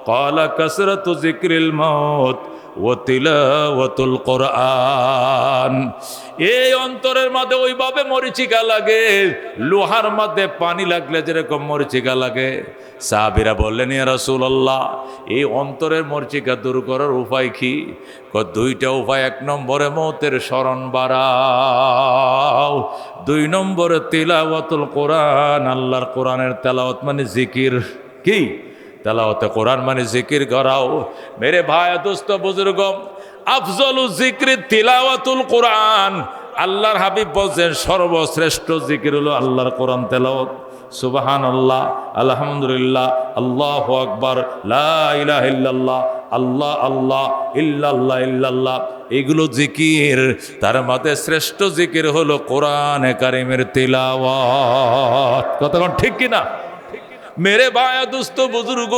ক্বালা কাসরাতু যিকরিল মাউত ওয়া তিলাওয়াতুল কোরআন। এই অন্তরের মধ্যে ওইভাবে মরিচিকা লাগে, লোহার মধ্যে পানি লাগলে যেরকম মরিচিকা লাগে। সাহাবীরা বললেন, ইয়া রাসূলুল্লাহ, এই অন্তরের মরিচিকা দূর করার উপায় কি? দুইটা উপায়। এক নম্বরে মৌতের স্মরণ বাড়াও, দুই নম্বরে তিলাওয়াতুল কোরআন, আল্লাহর কোরআনের তেলাওয়াত মানে জিকির। কি? তেলাওয়াতে কোরআন মানে জিকির করাও। মেরে ভাই দোস্ত বুজুর্গ, আফজলু যিকরি তিলাওয়াতুল কোরআন। আল্লাহর হাবিব বলছেন সর্বশ্রেষ্ঠ জিকির হলো আল্লাহর কোরআন তেলাওয়াত। সুবহানাল্লাহ, আলহামদুলিল্লাহ, আল্লাহু আকবার, লা ইলাহা ইল্লাল্লাহ, আল্লাহ আল্লাহ, ইল্লাল্লাহ ইল্লাল্লাহ, এগুলো জিকির। তার মধ্যে শ্রেষ্ঠ জিকির হলো কোরআনে কারিমের তিলাওয়াত। কতক্ষণ ঠিক কিনা? মেরে ভাই দুস্থ বুজুর্গ,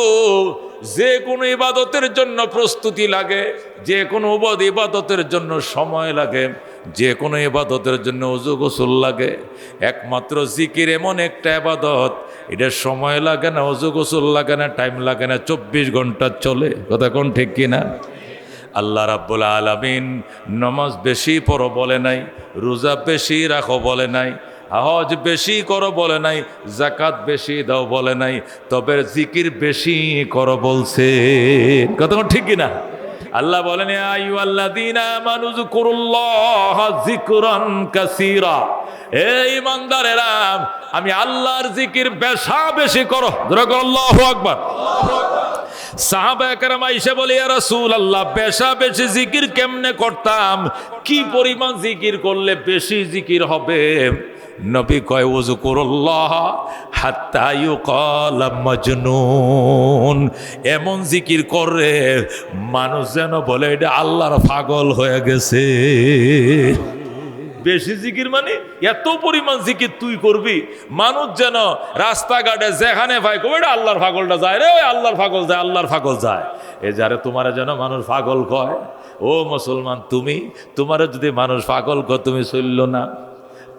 যে কোনো ইবাদতের জন্য প্রস্তুতি লাগে, যে কোনো ইবাদতের জন্য সময় লাগে, যে কোনো ইবাদতের জন্য ওযু গোসল লাগে। একমাত্র জিকির এমন একটা ইবাদত, এটা সময় লাগে না, ওযু গোসল লাগে না, টাইম লাগে না, 24 ঘন্টা চলে। কথা কোন ঠিক কিনা? আল্লাহ রাব্বুল আলামিন নামাজ বেশি পড়ো বলে নাই, রোজা বেশি রাখো বলে নাই, হজ বেশি করো বলে নাই, যাকাত বেশি দাও বলে নাই, তবে জিকির বেশি করো বলছে। কথা ঠিক কিনা? আল্লাহ বলেন, ইয়া আইয়ুহাল্লাযীনা আমানু যিকুরুল্লাহা যিকরান কাসীরা। এই ইমানদারেরা, আমি আল্লাহর জিকির বেশি করো। জোরে বলো আল্লাহু আকবার। সাহাবায়ে কেরাম আয়েশা বলে, ইয়া রাসূলুল্লাহ, বেশা বেশি জিকির কেমনে করতাম? কি পরিমাণ জিকির করলে বেশি জিকির হবে? নবী কয়, উযকুরুল্লাহ হাত্তা ইউকাল মাজনুন। এমন জিকির করে মানুষ যেন বলে এটা আল্লাহর পাগল হয়ে গেছে। বেশি জিকির মানে এত পরিমাণ জিকির তুই করবি, মানুষ যেন রাস্তাঘাটে যেখানে ভাই কবে এটা আল্লাহর পাগলটা যায় রে, ওই আল্লাহর পাগল যায়, আল্লাহর পাগল যায়। এ যারে তোমারে যেন মানুষ পাগল কয়। ও মুসলমান, তোমারে যদি মানুষ পাগল কয়, তুমি চলল না,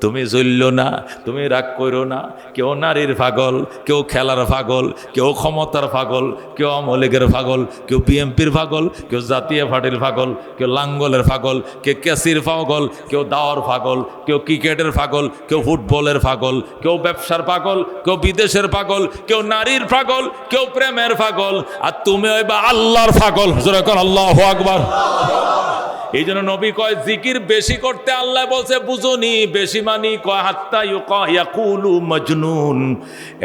তুমি জ্বলল না, তুমি রাগ করো না। কেউ নারীর পাগল, কেউ খেলার পাগল, কেউ ক্ষমতার পাগল, কেউ আওয়ামী লীগের পাগল, কেউ বিএনপির পাগল, কেউ জাতীয় পার্টির পাগল, কেউ লাঙ্গলের পাগল, কেউ ক্যাসির পাগল, কেউ দাওয়ার পাগল, কেউ ক্রিকেটের পাগল, কেউ ফুটবলের পাগল, কেউ ব্যবসার পাগল, কেউ বিদেশের পাগল, কেউ নারীর পাগল, কেউ প্রেমের পাগল। আর তুমি হইবা আল্লাহর পাগল। জোরে কর আল্লাহু আকবার। এই জন্য নবী কয় জিকির বেশি করতে আল্লাহ বলছে, বুঝুনি বেশি মানি কয় হাত্তা ইয়াকুলু মাজনুন।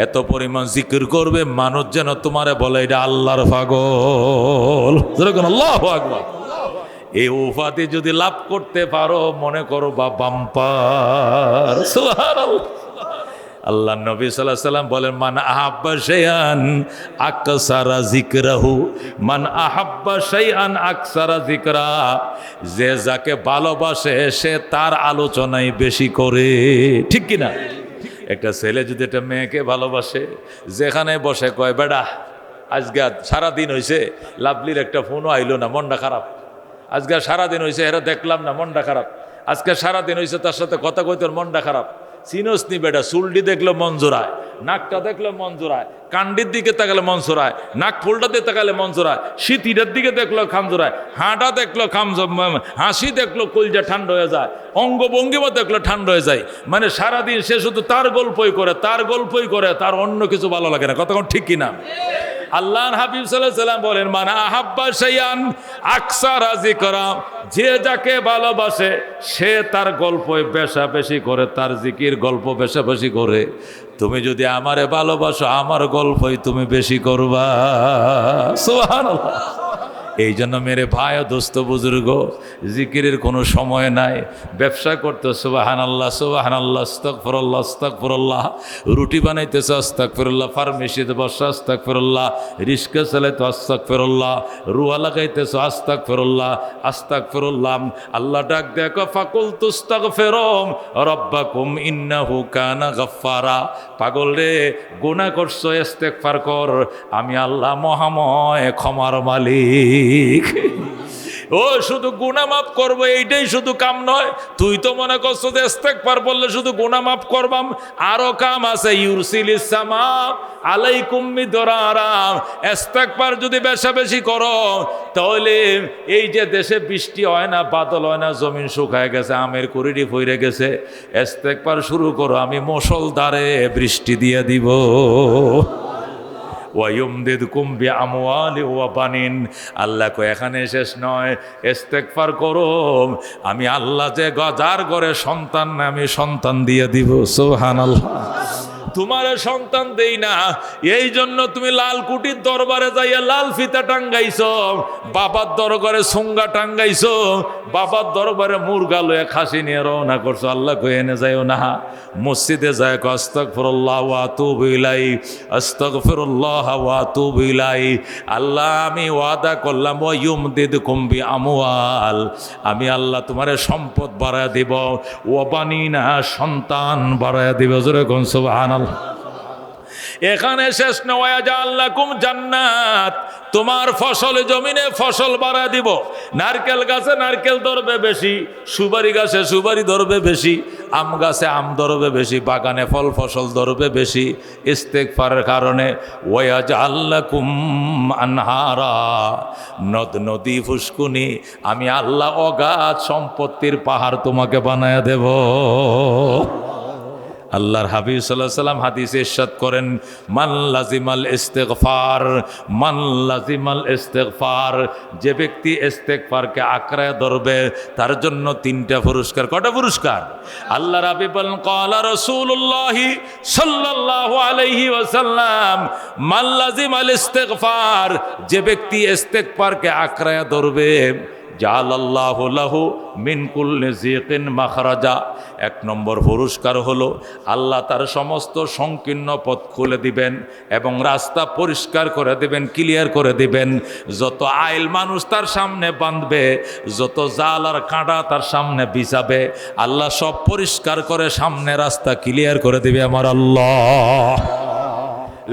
এত পরিমাণ জিকির করবে মানুষ যেন তোমারে বলে এটা আল্লাহর পাগল। যেরকম আল্লাহু আকবার। এই উপাধি যদি লাভ করতে পারো, মনে করো বা বাম্পার। সুবহানাল্লাহ। আল্লাহ নবী সাল্লাল্লাহু আলাইহি সাল্লাম বলেন, মান আহাব্বা শাইআন আকসারা যিকরাহু, মান আহাব্বা শাইআন আকসারা যিকরা। যে যাকে ভালোবাসে সে তার আলোচনাই বেশি করে। ঠিক কি না? একটা ছেলে যদি একটা মেয়েকে ভালোবাসে, যেখানে বসে কয়, বেটা আজকে সারাদিন হয়েছে লাভলির একটা ফোনও আইলো না, মনটা খারাপ। আজকে সারাদিন হয়েছে এরা দেখলাম না, মনটা খারাপ। আজকে সারাদিন হয়েছে তার সাথে কথা কই, তোর মনটা খারাপ। চিনোস নি বেটা, চুলটি দেখলো মন জোড়ায়, নাকটা দেখলো মন জোড়ায়, কান্ডির দিকে তাকালে মন জোড়ায়, নাক ফুলটাতে তাকালে মন জোড়ায়, শীতিটার দিকে দেখলো খাম জোড়ায়, হাঁটা দেখলো খাম, হাসি দেখলো কলজা ঠান্ডা হয়ে যায়, অঙ্গভঙ্গিমা দেখলো ঠান্ডা হয়ে যায়। মানে সারাদিন সে শুধু তার গল্পই করে, তার গল্পই করে, তার অন্য কিছু ভালো লাগে না। কতক্ষণ ঠিক কিনা? আল্লাহর হাবিব সাল্লাল্লাহু আলাইহি সাল্লাম বলেন, মান আহাব্বা শাইআন আকসারা যিকরা। যে যাকে ভালোবাসে সে তার গল্পই বেশি করে, তার জিকির গল্প বেশি করে। তুমি যদি আমারে ভালোবাসো, আমার গল্পই তুমি বেশি করবা। সুবহানাল্লাহ। এই জন্য মেরে ভাই ও দোস্ত বুজুর্গ, জিকিরের কোনো সময় নাই। ব্যবসা করতে সুবহানাল্লাহ সুবহানাল্লাহ, আস্তাগফিরুল্লাহ আস্তাগফিরুল্লাহ, রুটি বানাইতেছে আস্তাগফিরুল্লাহ, ফার্মেসিতে বসে আস্তাগফিরুল্লাহ, রিস্কা চালাইতে আস্তাগফিরুল্লাহ, রুয়া লাগাইতেছে আস্তাগফিরুল্লাহ আস্তাগফিরুল্লাহ। আল্লাহ ডাক দেখো, ফাকুলতু আস্তাগফিরু রাব্বাকুম ইন্নাহু কানা গাফফারা। পাগল রে, গুনাহ করছো, ইস্তেগফার কর, আমি আল্লাহ মহাময় ক্ষমার মালিক। ও শুধু গুনাহ মাফ করবো এইটাই শুধু কাম নয়। তুই তো মনে করছো যে ইস্তেগফার বললে শুধু গুনাহ মাফ করবাম, আরো কাম আছে। ইউরসিলিস সামা আলাইকুম মিদরারা। ইস্তেগফার যদি বেশি করো, তাহলে এই যে দেশে বৃষ্টি হয় না, বাদল হয় না, জমিন শুকায় গেছে, আমের কুড়িটি ফইরে গেছে, ইস্তেগফার শুরু করো, আমি মুষলধারে বৃষ্টি দিয়ে দিব। ওয়ায়ুমদিদকুম বিআমওয়ালি ওয়া বানিন। আল্লাহ কয় এখানে শেষ নয়, ইস্তেগফার করো, আমি আল্লাহ যে যার ঘরে সন্তান না, আমি সন্তান দিয়ে দিব। সুবহানাল্লাহ। তোমার সন্তান দেই না, এই জন্য তুমি লাল কুটির দরবারে যাইয়া লাল ফিতা টাঙ্গাইছো, বাবার দরবারে সুঙ্গা টাঙ্গাইছো, বাবার দরবারে মুরগা লয়ে খাসি নিয়ে রওনা করছো। আল্লাহ কই এনে যাইও না, মসজিদে যায় আস্তাগফিরুল্লাহ ওয়া আতুবু ইলাইহি, আস্তাগফিরুল্লাহ ওয়া আতুবু ইলাইহি। আল্লাহ আমি ওয়াদা করলাম, ওয়া ইউমদিদকুম বিআমওয়াল, আমি আল্লাহ তোমারে সম্পদ বাড়ায় দিব, ওয়া বানিনা, সন্তান বাড়ায় দিব। জোরে কোন সুবহানাল্লাহ। এখানে শেষ নয়, জাআল্লাকুম জান্নাত, তোমার ফসল জমিনে ফসল বাড়া দিব। নারকেল গাছে নারকেল ধরবে বেশি, সুপারি গাছে সুপারি ধরবে বেশি, আম গাছে আম ধরবে বেশি, বাগানে ফল ফসল ধরবে বেশি ইস্তেগফারের কারণে। ওয়াজআল্লাকুম আনহারা, নদ নদী ফুসকুনি, আমি আল্লাহ অগাধ সম্পত্তির পাহাড় তোমাকে বানায়া দেব। আল্লাহর হাবিব সাল্লাল্লাহু আলাইহি সাল্লাম হাদিসে ইরশাদ করেন, মান লাজিমাল ইস্তিগফার, মান লাজিমাল ইস্তিগফার, যে ব্যক্তি ইস্তিগফারকে আঁকড়ায় ধরবে তার জন্য 3টা পুরস্কার। কটা পুরস্কার? আল্লাহর হাবিব বলেন, ক্বালা রাসূলুল্লাহ সাল্লাল্লাহু আলাইহি ওয়াসাল্লাম, মান লাজিমাল ইস্তিগফার, যে ব্যক্তি ইস্তিগফারকে আঁকড়ায় ধরবে, জাআলাল্লাহু লাহু মিন কুল্লি যিকিন মাখরাজা। 1 নম্বর পুরস্কার হলো আল্লাহ তার সমস্ত সংকীর্ণ পথ খুলে দিবেন এবং রাস্তা পরিষ্কার করে দিবেন, ক্লিয়ার করে দিবেন। যত আইল মানুষ তার সামনে বাঁধবে, যত জাল আর কাঁটা তার সামনে বিছাবে, আল্লাহ সব পরিষ্কার করে সামনে রাস্তা ক্লিয়ার করে দিবে আমার আল্লাহ।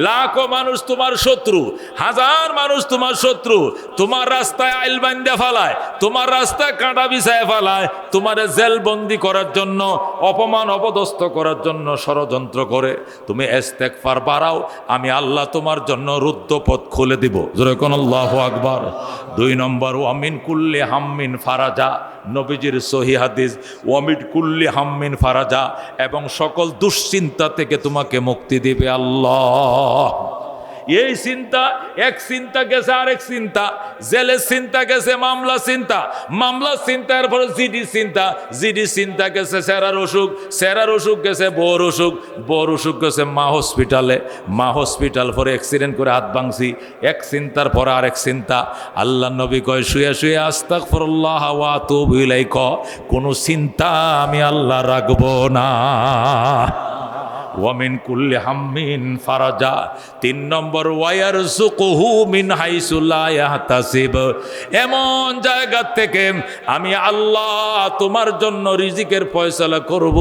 লাখো মানুষ তোমার শত্রু, হাজার মানুষ তোমার শত্রু, তোমার রাস্তায় আইল বান্ধা ফেলায়, তোমার রাস্তায় কাঁটা বিছায় ফেলায়, তোমার জেলবন্দি করার জন্য, অপমান অপদস্থ করার জন্য ষড়যন্ত্র করে। তুমি ইস্তেগফার বাড়াও, আমি আল্লাহ তোমার জন্য রুদ্ধ পথ খুলে দিব। জোরে কোন আল্লাহু আকবার। 2 নম্বর, ওয়ামিন কুল্লি হাম্মিন ফারাজা, নবীজির সহিহ হাদিস, ওয়ামিন কুল্লি হাম্মিন ফারাজা, এবং সকল দুশ্চিন্তা থেকে তোমাকে মুক্তি দিবে আল্লাহ। এই চিন্তা, এক চিন্তা গেছে আরেক চিন্তা, জেলের চিন্তা গেছে মামলা চিন্তা, মামলা চিন্তার পরে জিডি চিন্তা, জিডি চিন্তা গেছে সেরার অসুখ, সেরার অসুখ গেছে বউর অসুখ, বউর অসুখ গেছে মা হসপিটালে, মা হসপিটাল পরে অ্যাক্সিডেন্ট করে হাত ভাঙছি, এক চিন্তার পরে আরেক চিন্তা। আল্লাহ নবী কয়, শুয়ে শুয়ে আস্তাগফিরুল্লাহ ওয়া আতুবু ইলাইহি, কোনো চিন্তা আমি আল্লাহ রাখবো না। ওয়ামিন কুল্লি হাম্মিন ফারাজা। 3 নম্বর, ওয়ায়ারযুকুহু মিন হাইসু লা ইয়াহতাসিব, এমন জায়গা থেকে আমি আল্লাহ তোমার জন্য রিজিকের ফয়সালা করব,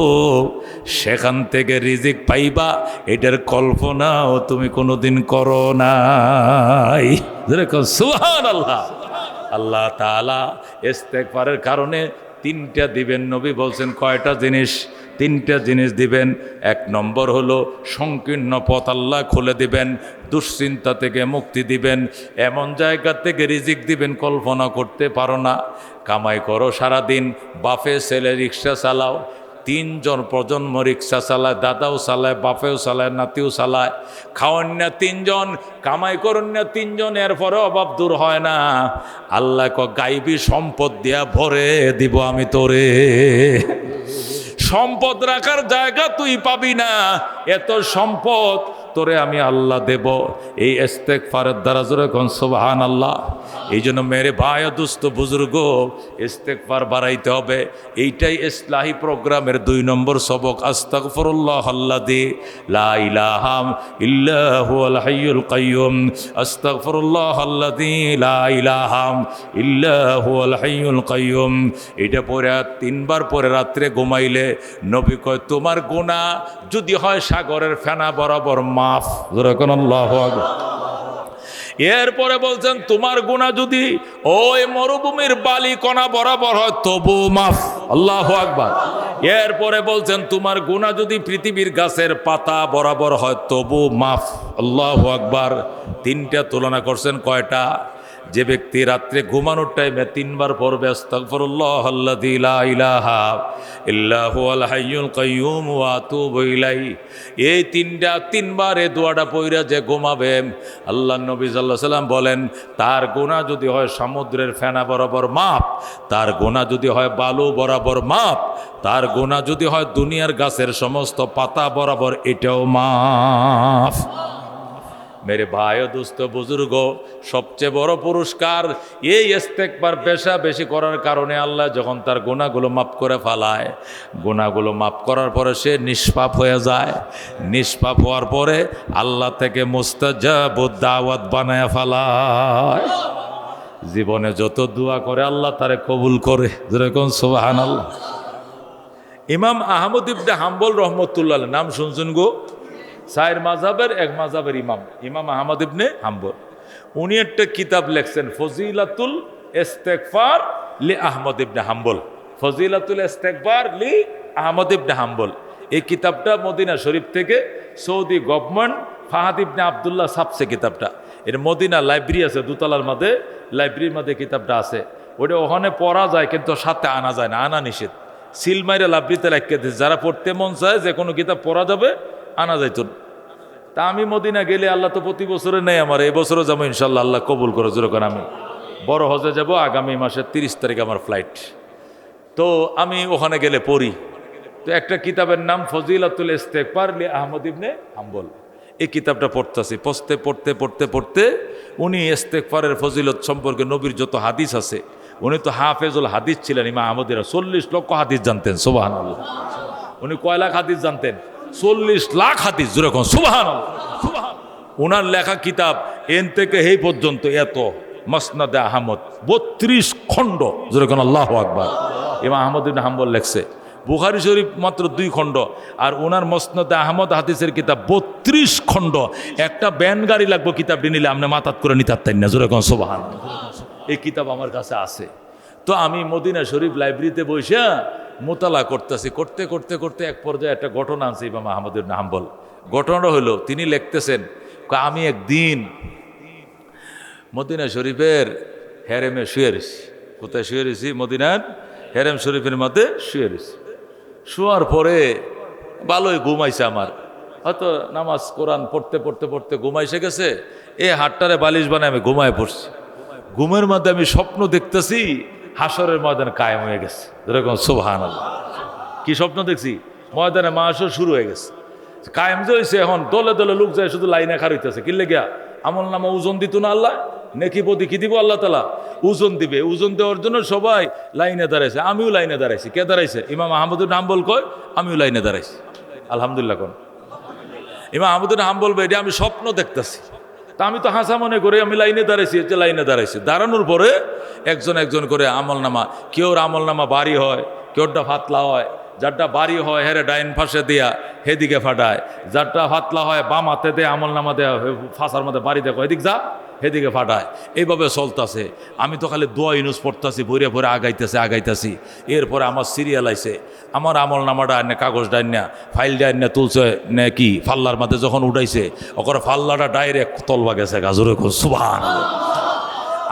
সেখান থেকে রিজিক পাইবা, এটার কল্পনাও তুমি কোনোদিন করো নাই। যেরকম সুবহানাল্লাহ। আল্লাহ তাআলা ইস্তেগফারের কারণে 3টা দিবেন। নবী বলছেন কয়টা জিনিস? 3টা জিনিস দিবেন। 1 নম্বর হলো সংকীর্ণ পথ আল্লাহ খুলে দিবেন, দুশ্চিন্তা থেকে মুক্তি দিবেন, এমন জায়গা থেকে রিজিক দিবেন কল্পনা করতে পারো না। কামাই করো সারাদিন, বাপে ছেলে রিক্সা চালাও, 3 জন প্রজন্ম রিক্সা চালায়, দাদাও চালায়, বাপেও চালায়, নাতিও চালায়, খাওয়ান না 3 জন, কামাই করুন না 3 জন, এরপরে অভাব দূর হয় না। আল্লাহ গাইবী সম্পদ দিয়া ভরে দিব আমি তোরে। সম্পদ রাখার জায়গা তুই পাবি না, এত সম্পদ তোরে আমি আল্লাহ দেব এই ইস্তেগফারের দ্বারা। জোরে কোন সুবহানাল্লাহ। এই জন্য মেরে ভাই ও দুস্থ বুজুর্গ, ইস্তেগফার বাড়াইতে হবে। এইটাই ইসলাহি প্রোগ্রামের 2 নম্বর সবক। আস্তাগফিরুল্লাহ আল্লাযী লা ইলাহা ইল্লা হুয়াল হাইয়ুল কাইয়্যুম, আস্তাগফিরুল্লাহ আল্লাযী লা ইলাহা ইল্লা হুয়াল হাইয়ুল কাইয়্যুম। এটা পড়ে 3 বার পরে রাত্রে ঘুমাইলে নবী কয়, তোমার গুনাহ যদি হয় সাগরের ফেনা বরাবর মাফ। যেরকম আল্লাহু আকবার। এরপরে বলছেন, তোমার গুনাহ যদি ওই মরুভূমির বালি কণা বরাবর হয় তবু মাফ। আল্লাহু আকবার। এরপরে বলছেন, তোমার গুনাহ যদি পৃথিবীর গাছের পাতা বরাবর হয় তবু মাফ। আল্লাহু আকবার। 3টা তুলনা করছেন। কয়টা? যে ব্যক্তি রাত্রে ঘুমানোর টাইমে 3 বার পড়বে আস্তাগফিরুল্লাহ আল্লাযী লা ইলাহা ইল্লা হুয়াল হাইয়ুল কাইয়্যুম ওয়া আতুবু ইলাইহি, এই 3 বার এই দোয়াটা পড়ে যে ঘুমাবে, আল্লাহর নবী সাল্লাল্লাহু আলাইহি সাল্লাম বলেন, তার গুনাহ যদি হয় সমুদ্রের ফেনা বরাবর মাপ, তার গুনাহ যদি হয় বালু বরাবর মাপ, তার গুনাহ যদি হয় দুনিয়ার গাছের সমস্ত পাতা বরাবর, এটাও মাফ। মেরে ভাই ও দোস্ত বুজুর্গ, সবচেয়ে বড় পুরস্কার এই ইস্তেগফার বেশি করার কারণে আল্লাহ যখন তার গুনাহগুলো মাফ করে ফেলায়, গুনাহগুলো মাফ করার পরে সে নিষ্পাপ হয়ে যায়। নিষ্পাপ হওয়ার পরে আল্লাহ থেকে মুস্তাজাবুদ দাওয়াত বানায় ফেলায়। জীবনে যত দোয়া করে আল্লাহ তারে কবুল করে। যেরকম সুবহানাল্লাহ। ইমাম আহমদ ইবনে হাম্বল রহমতুল্লাহ, নাম শুনছেন গো? 4 মাযহাবের এক মাযহাবের ইমাম, ইমাম আহমদ ইবনে হাম্বল। উনি একটা কিতাব লেখছেন, ফজিলাতুল ইস্তেগফার লি আহমদ ইবনে হাম্বল। ফজিলাতুল ইস্তেগফার লি আহমদ ইবনে হাম্বল। এই কিতাবটা মদিনা শরীফ থেকে সৌদি গভর্নমেন্ট ফাহাদ ইবনে আবদুল্লাহ ছাপছে কিতাবটা। এর মদিনা লাইব্রেরি আছে, দোতলার মধ্যে লাইব্রেরির মধ্যে কিতাবটা আছে। ওটা ওখানে পড়া যায়, কিন্তু সাথে আনা যায় না, আনা নিষেধ। সিল মাইরা লাভরিতে রাখিয়ে দিয়েছে, যারা পড়তে মন চায় যে কোনো কিতাব পড়া যাবে আনা যাইত না। তা আমি মদিনা গেলে আল্লাহ তো প্রতি বছরে নেই আমার, এবছরও যাবো ইনশাল্লাহ, আল্লাহ কবুল করে যেরকম। আমি বড় হজে যাব আগামী মাসের 30 তারিখ আমার ফ্লাইট। তো আমি ওখানে গেলে পড়ি, তো একটা কিতাবের নাম ফজিলাতুল ইস্তেগফার লি আহমদ ইবনে হাম্বল। এই কিতাবটা পড়তেছি, পড়তে উনি ইস্তেগফারের ফজিলত সম্পর্কে নবীর যত হাদিস আছে, উনি তো হাফেজুল হাদিস ছিলেন, ইমাম আহমদের 40 লক্ষ হাদিস জানতেন, সুবহানাল্লাহ। উনি কয় লাখ হাদিস জানতেন? 40 লাখ হাদিস, যেরকম সুবহানাল্লাহ। ওনার লেখা কিতাব এন থেকে এই পর্যন্ত এত, মাসনাদে আহমদ 32 খণ্ড, যেরকম আল্লাহু আকবার। ইমাম আহমদ ইবনে হাম্বল লেখছে। বুখারী শরীফ মাত্র 2 খণ্ড, আর ওনার মসনদে আহমদ হাদিসের কিতাব 32 খণ্ড। একটা ব্যান গাড়ি লাগবে কিতাবটি নিলে, আপনি মাথাত করে নিতে পারতেন না, যেরকম সুবহানাল্লাহ। এই কিতাব আমার কাছে আছে। তো আমি মদিনা শরীফ লাইব্রেরিতে বসে মোতালা করতেছি, করতে এক পর্যায়ে একটা ঘটনা আছে ইমাম আহমদ ইবনে হাম্বল। ঘটনাটা হলো, তিনি লিখতেছেন, আমি একদিন মদিনা শরীফের হেরেমে শুয়ে রয়েছি। কোথায় শুয়ে রয়েছি? মদিনার হেরেম শরীফের মধ্যে শুয়ে রয়েছি। শোয়ার পরে ভালোই ঘুমাইছে আমার, হয়তো নামাজ কোরআন পড়তে ঘুমাইছে গেছে। হাতটারে বালিশ বানায় আমি ঘুমায় পড়ছি। ঘুমের মধ্যে আমি স্বপ্ন দেখতেছি হাসরের ময়দান কায়েম হয়ে গেছে, যেরকম সুবহানাল্লাহ। কি স্বপ্ন দেখছি? ময়দানে মাহাশর শুরু হয়ে গেছে, কায়েম যে হয়েছে। এখন দলে দলে লোক যায়, শুধু লাইনে খার হইতেছে। কিনলে গিয়া আমল নামা ওজন দিত না আল্লাহ, নেকি পদি কি দিব আল্লাহ তালা? ওজন দিবে। ওজন দেওয়ার জন্য সবাই লাইনে দাঁড়াইছে, আমিও লাইনে দাঁড়াইছি। কে দাঁড়াইছে? ইমাম আহমদুর হাম্বল কয় আমিও লাইনে দাঁড়াইছি। আলহামদুলিল্লাহ কোন ইমাম আহমদুর হাম্বল এটা আমি স্বপ্ন দেখতেছি। তা আমি তো হাসা মনে করে আমি লাইনে দাঁড়াইছি, লাইনে দাঁড়াইছি। দাঁড়ানোর পরে একজন করে আমল নামা, কেউর আমল নামা বাড়ি হয়, কেউরটা ফাতলা হয়। যারটা বাড়ি হয় হেরে ডাইন পাশে দিয়া হেদিকে ফাটায়, যারটা ফাতলা হয় বাম হাতে দেয় আমল নামা দেয়া, ফাঁসার মধ্যে বাড়ি দেখো এদিক যা, হেদিকে ফাটায়। এইভাবে চলতেছে। আমি তো খালি দোয়া ইউনুস পড়তেছি, ভরে আগাইতেছি। এরপরে আমার সিরিয়াল আইছে, আমার আমল নামাটা আনে কাগজ ডাইন না, ফাইল ডাইন না তুলছে নে কি ফাল্লার মাঝে যখন উঠাইছে, ওখানে ফাল্লাটা ডাইরেক্ট তলবা গেছে গাজরে। সুবহানাল্লাহ।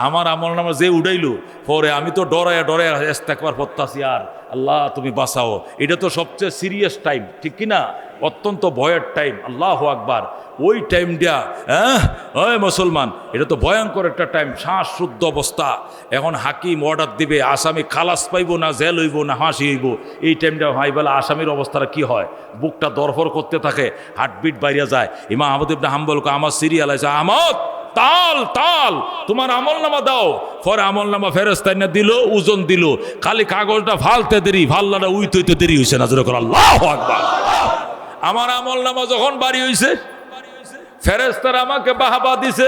আমার আমল নামা যে উঠাইলো পরে আমি তো ডরায়া ইস্তেগফার পড়তাছি, আর আল্লাহ তুমি বাঁচাও। এটা তো সবচেয়ে সিরিয়াস টাইম, ঠিক কিনা? অত্যন্ত ভয়ের টাইম। আল্লাহু আকবার। ওই টাইমটা ওই মুসলমান, এটা তো ভয়ঙ্কর একটা টাইম, শ্বাস শুদ্ধ অবস্থা। এখন হাকিম অর্ডার দিবে, আসামি খালাস পাইব না জেল হইব না ফাঁসি হইব। এই টাইমটা ভাই বলে আসামির অবস্থাটা কি হয়? বুকটা দরফর করতে থাকে, হার্টবিট বাইরে যায়। ইমাম আহমদ ইবনে হাম্বলকে আমার সিরিয়াল আছে, আহমদ তাল তোমার আমল নামা দাও। পরে আমল নামা ফেরেশতা এনে দিল, ওজন দিল, খালি কাগজটা ফালতে দেরি, ফাল্লাটা উইতে দেরি হয়েছে না, যেরকম আল্লাহু আকবার। আমার আমল নামা যখন বাড়ি হয়েছে, ফেরেশতারা আমাকে বাহাবা দিছে,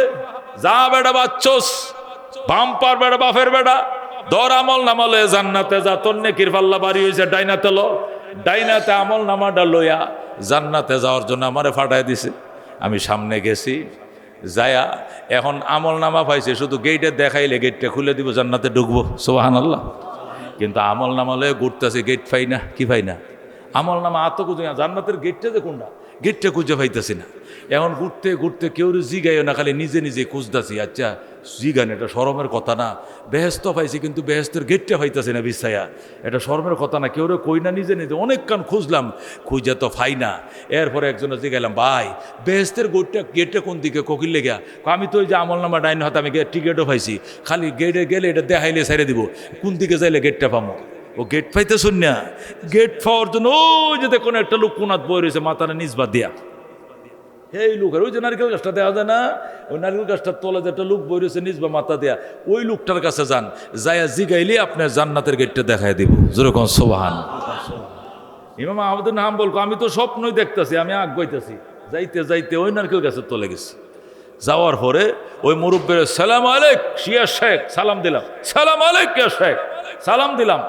যা বেটা বাচ্চোস, বাম্পার বেটা বাপের বেটা, ধর আমল নামা লয়ে জান্নাতে যা, তোর নেকির পাল্লা বাড়ি হয়েছে ডাইনাতে লো। ডাইনাতে আমল নামাটা লইয়া জান্নাতে যাওয়ার জন্য আমারে ফাটাই দিছে। আমি সামনে গেছি, যায়া এখন আমল নামা পাইছে, শুধু গেটে দেখাইলে গেটটা খুলে দিব, জান্নাতে ঢুকবো। সুবহানাল্লাহ। কিন্তু আমল নামা লয়ে ঘুরতেছে, গেট পাই না। কি পাই না? আমল নামা খুঁজে, জান্নাতের গেটটা যে কোনটা, গেটটা খুঁজে পাইতেছি না। এখন ঘুরতে কেউ জিগাইও না, খালি নিজে খুঁজতেছি। আচ্ছা জিগান, এটা শরমের কথা না? বেহেস্ত পাইছি, কিন্তু বেহেস্তের গেটটা পাইতেছি না বিছায়া। এটা শরমের কথা না? কেউ কই না, নিজে অনেক কান খুঁজলাম, খুঁজে তো পাই না। এরপরে একজনে জিগাইলাম, ভাই বেহেস্তের গেটটা কোন দিকে? কোকিল লেগা। আমি তো ওই যে আমল নামা ডাইন হাতে আমি টিকিটও পাইছি, খালি গেটে গেলে এটা দেখাইলে ছেড়ে দিব, কোন দিকে যাইলে গেটটা পাবো? ও গেট পাইতে শুন না, গেট পাওয়ার জন্য ওই যে কোনো একটা লোক কোনাত বই রয়েছে, মাথাটা নিজবা দিয়া। এই লোকের ওই যে নারকেল গাছটা দেওয়া যায় না, ওই নারকেল গাছটার তলে যে একটা লোক বই রয়েছে নিজবা মাথা দেয়া, ওই লোকটার কাছে যান, যাইয়া জিগাইলে আপনার জান্নাতের গেটটা দেখাই দিব। যেরকম সুবহান। ইমাম আহমদ ইবনে হাম্বল, আমি তো স্বপ্নই দেখতেছি, আমি আগাইতেছি, যাইতে ওই নারকেল গাছের তলে গেছি। যাওয়ার পরে ওই মুরব্বীর সালাম আলাইক শিয়া শেখ, সালাম দিলাম। সালাম আলাইক ইয়া শেখ, সালাম দিলাম।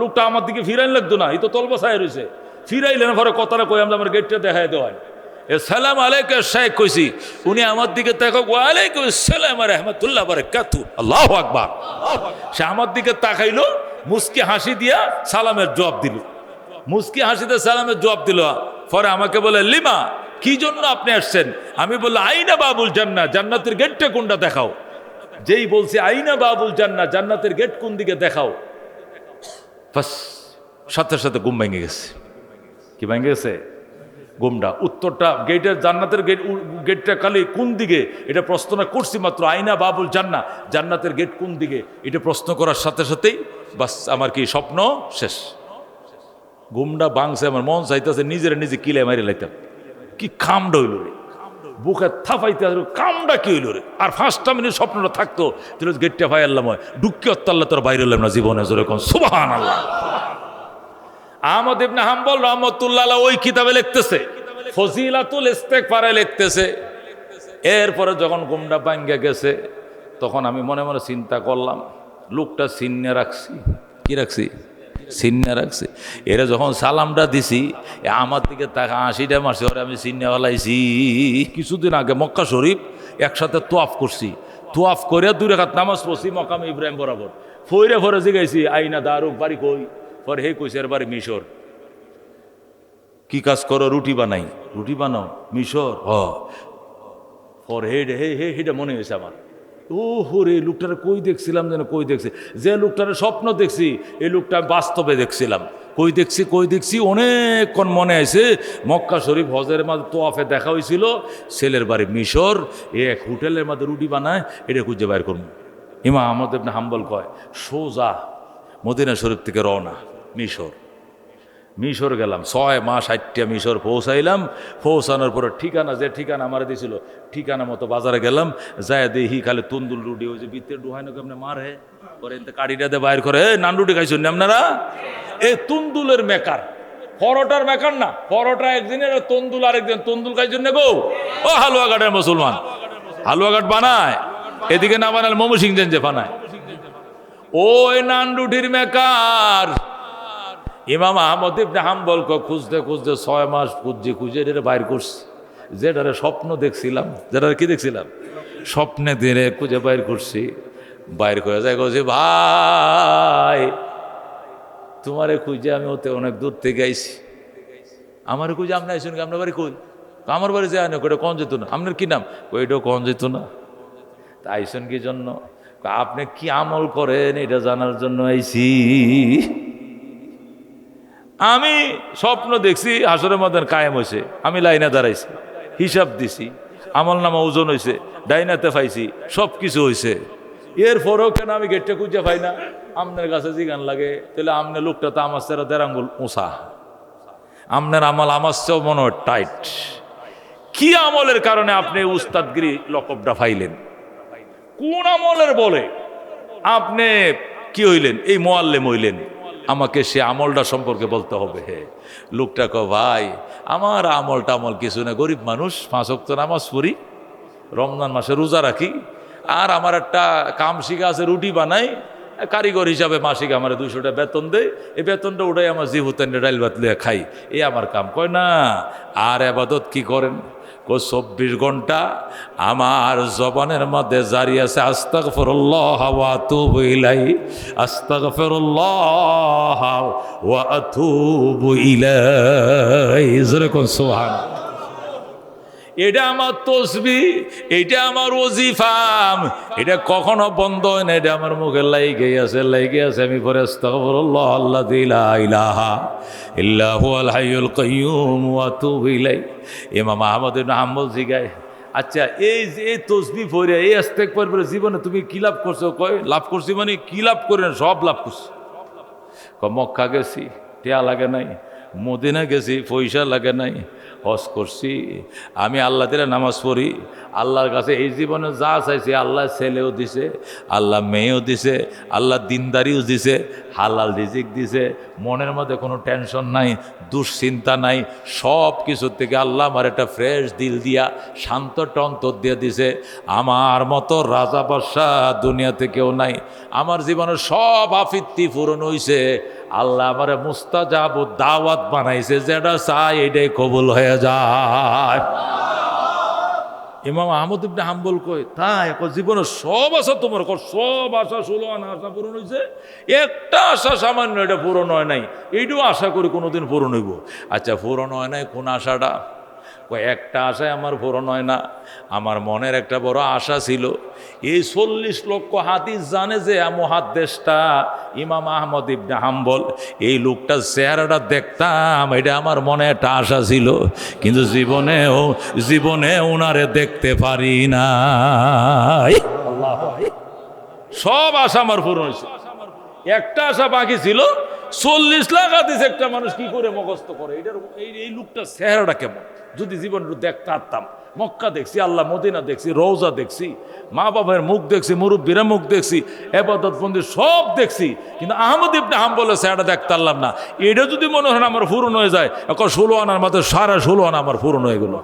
লোকটা আমার দিকে ফিরাইন লাগতো না, এই তো তলবা ছায় রয়েছে। ফিরাইলেন পরে কথাটা কই, আমার গেটটা দেখাই দেওয়ায়। সালাম আলাইকুম শেখ কইছি, উনি আমার দিকে তাকাও, ওয়ালাইকুম আসসালাম ওয়া রাহমাতুল্লাহি ওয়া বারাকাতুহু। আল্লাহু আকবার। সে আমার দিকে তাকাইলো, মুস্কি হাসি দিয়া সালামের জবাব দিল। মুস্কি হাসিতে সালামের জবাব দিল। পরে আমাকে বলে, লিমা, কি জন্য আপনি আসছেন? আমি বললাম, আইনা বাবুল জান্নাহ, জান্নাতের গেটটা কোনটা দেখাও। যেই বলছে আইনা বাবুল জান্নাহ, জান্নাতের গেট কোন দিকে দেখাও, বাস সাথে সাথে ঘুম ভেঙে গেছে। কি ভেঙে গেছে? ঘুমটা। উত্তরটা গেটের, জান্নাতের গেটটা খালি কোন দিকে এটা প্রশ্নটা করছি মাত্র, আইনা বাবুল জান্নাতের গেট কোন দিকে এটা প্রশ্ন করার সাথে সাথেই বাস আমার কি স্বপ্ন শেষ। ঘুমটা ভাঙছে, আমার মন চাইতেছে নিজে কিলে মারি লাইতাম। কি কামড়া হইল রে, বুকে থাপাইতে কামড়া কি হইল রে। আর 5টা মিনিট স্বপ্নটা থাকতো, তুই গেটটা ভাই আল্লাহ ঢুকি অত্তাল্লাহ তোর বাইরে হলাম না জীবনে। জোরে কোন সুবহানাল্লাহ। আহমদ ইবনে হাম্বল রাহমাতুল্লাহ আলাইহি ওই কিতাবে লিখতেছে, ফজিলাতুল ইস্তেগফারে লিখতেছে, এরপরে যখন ঘুমটা ভাঙ্গা গেছে তখন আমি মনে মনে চিন্তা করলাম, লোকটা চিন্নে রাখছি। কি রাখছি? চিন্নে রাখছি। এরা যখন সালামটা দিছি আমার দিকে তাকা 80টা মারছে, ওরা আমি চিন্নে ফেলাইছি। কিছুদিন আগে মক্কা শরীফ একসাথে তোয়াফ করছি, তোয়াফ করে 2 রাকাত নামাজ পড়ছি মকামে ইব্রাহিম বরাবর। ফরে জিগাইছি আইনা দারুক বাড়ি কই? পরে হে কইছে এর বাড়ি মিশর। কি কাজ করো? রুটি বানাই। রুটি বানাও মিশর? ফর হেডে মনে হয়েছে আমার, ও রে লোকটারে কই দেখছিলাম যেন, কই দেখছি যে লোকটারে স্বপ্ন দেখছি এই লোকটা আমি বাস্তবে দেখছিলাম। কই দেখছি অনেকক্ষণ মনে আছে। মক্কা শরীফ হজের মাঝে তোয়াফে দেখা হয়েছিল, ছেলের বাড়ি মিশর, এক হোটেলের মধ্যে রুটি বানায়, এটা খুঁজে বাইর করবো। ইমাম আহমদ ইবনে হাম্বল কয় সোজা মদিনা শরীফ থেকে রওনা মিশর গেলাম। 6 মাস 8টা মিশর পৌঁছাইলাম। পৌঁছানোর পরে ঠিকানা, যে ঠিকানা আমার দিয়েছিল ঠিকানা মতো বাজারে গেলাম। যায় দেখি খালি তন্দুল রুটি, ওই যে ভিতরে ডুহাই নাকি আপনি মারে পরে কাড়িটাতে বাইর করে, নান রুটি খাইছেন না আপনারা? এই তন্দুলের মেকার, পরোটার মেকার না, পরোটা একদিনের, তন্দুল আরেকদিন। তন্দুল খাইছেন না গো? ও হালুয়াঘাটের মুসলমান হালুয়াঘাট বানায়, এদিকে না বানাল মমু সিং যে বানায়, ওই নান রুটির মেকার। ইমাম আহমদ ইবনে হাম্বল খুঁজতে 6 মাস খুঁজে এটা বাইর করছি। যেটারে স্বপ্ন দেখছিলাম, যেটারে কি দেখছিলাম স্বপ্নে দিনে খুঁজে বাইর করছি। বাইর করে যায় যে ভাই তোমারে খুঁজে আমি ওতে অনেক দূর থেকে আইছি। আমার খুঁজে আপনি আইসুন, আপনার বাড়ি কই? আমার বাড়ি যায় না, ওটা কন যেত না। আপনার কি নাম? ওইটাও কন যেত না। তা আইসুন কি জন্য? আপনি কি আমল করেন এটা জানার জন্য আইছি। আমি স্বপ্ন দেখছি হাসরের ময়দান কায়েম হয়েছে, আমি লাইনে দাঁড়াইছি, হিসাব দিছি, আমল নামা ওজন হয়েছে, ডাইনাতে পাইছি, সব কিছু হয়েছে। এরপরেও কেন আমি গেটটা খুঁজে পাই না? আপনার কাছে জিগান লাগে, তাহলে আপনার লোকটা তো আমার চেয়ে 1.5 আঙ্গুল উঁচা, আপনার আমল আমার চেয়েও মনে হয় টাইট। কি আমলের কারণে আপনি উস্তাদগিরি লকবটা পাইলেন? কোন আমলের বলে আপনি কি হইলেন? এই মোয়াল্লেম হইলেন? আমাকে সে আমলটা সম্পর্কে বলতে হবে। লোকটা কয় ভাই আমার আমল কিছু না, গরিব মানুষ, 5 ওয়াক্ত নামাজ পড়ি, রমজান মাসে রোজা রাখি, আর আমার একটা কাম শিখা আছে, রুটি বানাই, কারিগর হিসাবে মাসিক আমার 200 টাকা বেতন দেয়, এই বেতনটা উঠাই আমার জিহুতেন ডাইল ভাত লিয়ে খাই, এই আমার কাম। কয় না, আর আবাদত কি করেন? 24 ঘন্টা আমার জবানের মধ্যে জারি আছে আস্তাগফিরুল্লাহ ওয়া আতুবু ইলাইহি, আস্তাগফিরুল্লাহ ওয়া আতুবু ইলাইহি। যেরকম সুবহানাল্লাহ। এটা আমার তসবিহ, এটা আমার ওজিফাম, এটা কখনো বন্ধ হয় না, এটা আমার মুখে লাইগে আছে। আমি পরে আস্তাগফিরুল্লাহ আল্লাযী লা ইলাহা ইল্লা হুয়াল হাইয়ুল কাইয়্যুম ওয়া আতুবু ইলাইহি। ইমাম আহমদ ইবনে হাম্বল জিগায়, আচ্ছা এই যে তসবিহ পড়ে এই ইস্তেগফার পড়ে জীবনে তুমি কি লাভ করছো? কয় লাভ করছি মানে কি লাভ করেন? সব লাভ করছি। মক্কা গেছি, টিয়া লাগে নাই, মদিনা গেছি, পয়সা লাগে নাই, হজ করছি, আমি আল্লাহ দিলে নামাজ পড়ি, আল্লাহর কাছে এই জীবনে যা চাইছি আল্লাহ ছেলেও দিছে, আল্লাহ মেয়েও দিছে, আল্লাহ দিনদারিও দিছে, হালাল রিজিক দিছে, মনের মধ্যে কোনো টেনশন নাই, দুশ্চিন্তা নাই, সব কিছুর থেকে আল্লাহ আমার একটা ফ্রেশ দিল দিয়া শান্তটা অন্তর দিয়ে দিছে। আমার মতো রাজা বাদশা দুনিয়াতে কেউ নাই। আমার জীবনের সব আফিত্তি পূরণ হইছে। আল্লাহ আমার মুস্তাজাব দাওয়াত বানাইছে, যেটা চাই এটাই কবুল হয়ে যায়। ইমাম আহমদ ইবনে হাম্বল কয় তাই জীবনের সব আশা তোমার, সব আশা 16 আনা আশা পূরণ হয়েছে, একটা আশা সামান্য এটা পূরণ হয় নাই, এইটাও আশা করি কোনোদিন পূরণ হইব। আচ্ছা পূরণ হয় নাই কোন আশাটা? একটা আশায় আমার পূরণ হয় না, আমার মনের একটা বড় আশা ছিল। এই 40 লক্ষ হাদিস জানে যে মুহাদ্দিসটা ইমাম আহমদ ইবনে হাম্বল, এই লোকটার চেহারাটা দেখতাম, এটা আমার মনে একটা আশা ছিল, কিন্তু জীবনে ওনারে দেখতে পারি না। সব আশা আমার পূরণ হয়েছে, একটা আশা বাকি ছিল। 40 লাখ হাদিস একটা মানুষ কি করে মুখস্থ করে? এটার এই লোকটার চেহারাটা কেমন যদি জীবন দেখতে পারতাম। মক্কা দেখছি, আল্লাহ মদিনা দেখছি, রওজা দেখছি, মা বাবার মুখ দেখছি, মুরব্বীরা মুখ দেখছি, ইবাদত বন্দি সব দেখছি, কিন্তু আহমদ ইবনে হাম্বলের চেহারা দেখতে পারলাম না। এটা যদি মনে হয় আমার পূরণ হয়ে যায়, এখন 16 আনার মতো 16.5 আনা আমার পূরণ হয়ে গেল।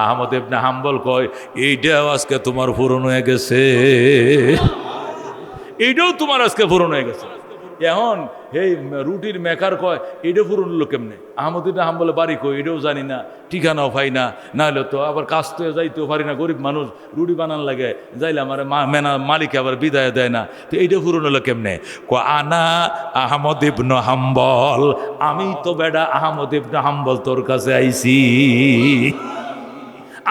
আহমদ ইবনে হাম্বল কয়, এইটাও আজকে তোমার পূরণ হয়ে গেছে, এইটাও তোমার আজকে পূরণ হয়ে গেছে। এখন এই রুটির মেকার কয়, এটা পূরণ হলো কেমনে? আহমদ ইবনে হাম্বলের বাড়ি কই এটাও জানি না, ঠিকানাও পাই না, না হলে তো আবার কাজ তো যাইতেও পারি না, গরিব মানুষ, রুটি বানান লাগে, যাইলে আমার মালিক আবার বিদায় দেয় না, তো এইটা পূরণ হলো কেমনে? আনা আহমদ ইবনে হাম্বল, আমি তো বেডা আহমদ ইবনে হাম্বল তোর কাছে আইছি,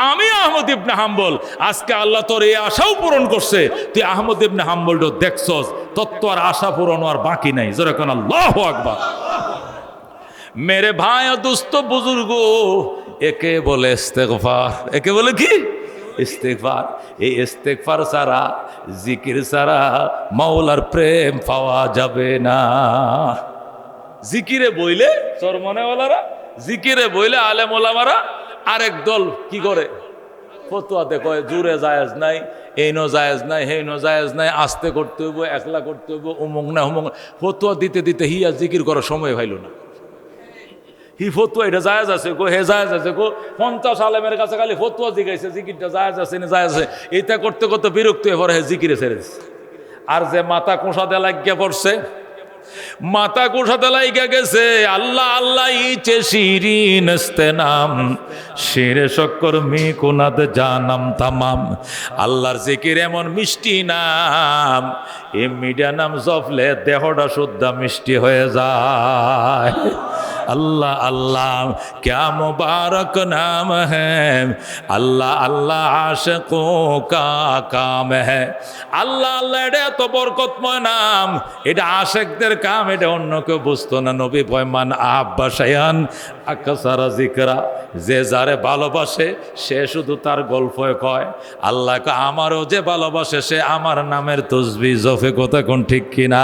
আমি আহমদ ইবনে হাম্বল। আজকে আল্লাহ তোর এই আশাও পূরণ করছে, তুই আহমদ ইবনে হাম্বলটা দেখছস, তত্ত্ব আর আশা পূরণ আর বাকি নাই। যেরকম আল্লাহু আকবার। মেরে ভাই ও দোস্ত বুজুর্গ, একে বলে ইস্তেগফার। একে বলে কি? ইস্তেগফার। এই ইস্তেগফার ছাড়া, জিকির ছাড়া মাওলার প্রেম পাওয়া যাবে না। জিকিরে বইলে চরমনেওয়ালারা, জিকিরে বইলে আলেম ওলামারা আরেক দল কি করে? ফতোয়াতে কয় জুরে জায়েজ নাই, এই নো জায়েজ নাই, হেই নো জায়েজ নাই, আস্তে করতে হইব, একলা করতে হইব, উমুক না হুমুক। ফতোয়া দিতে দিতে হিয়া জিকির করার সময় পাইল না। হি ফতোয়া এটা জায়েজ আছে গো, হে জায়েজ আছে গো, 50 আলেমের কাছে খালি ফতোয়া জিগাইছে, জিকিরটা জায়েজ আছে না জায়েজ আছে, এইটা করতে করতে বিরক্ত হয়ে পরে হে জিকিরে ছেড়ে দিচ্ছে। আর যে মাথা কোষাতে লাগিয়ে পড়ছে, মাথা কোষাতে লাইগা গেছে, আল্লাহ আল্লাহ ইচে শিরিন নাম, শিরে শক্কর মি কুনাদ জানাম তামাম। আল্লাহর জিকির এমন মিষ্টি নাম, এই মিডিয়া নাম জপলে দেহটা শুদ্ধ মিষ্টি হয়ে যায়। अल्लाह अल्लाह क्या मुबारक नाम है, अल्लाह अल्लाह आशिकों का काम है। আল্লাহ আল্লাহ এটা এত বরকতময় নাম, এটা আশিকদের কাম, এটা অন্য কেউ বুঝতো না। নবী পয়মান আব্বা শায়ান আকসারা জিকরা, যে যারে ভালোবাসে সে শুধু তার গল্পে কয়। আল্লাহকে আমারও যে ভালোবাসে সে আমার নামের তসবিহ জপে, কথা কোন ঠিক কিনা?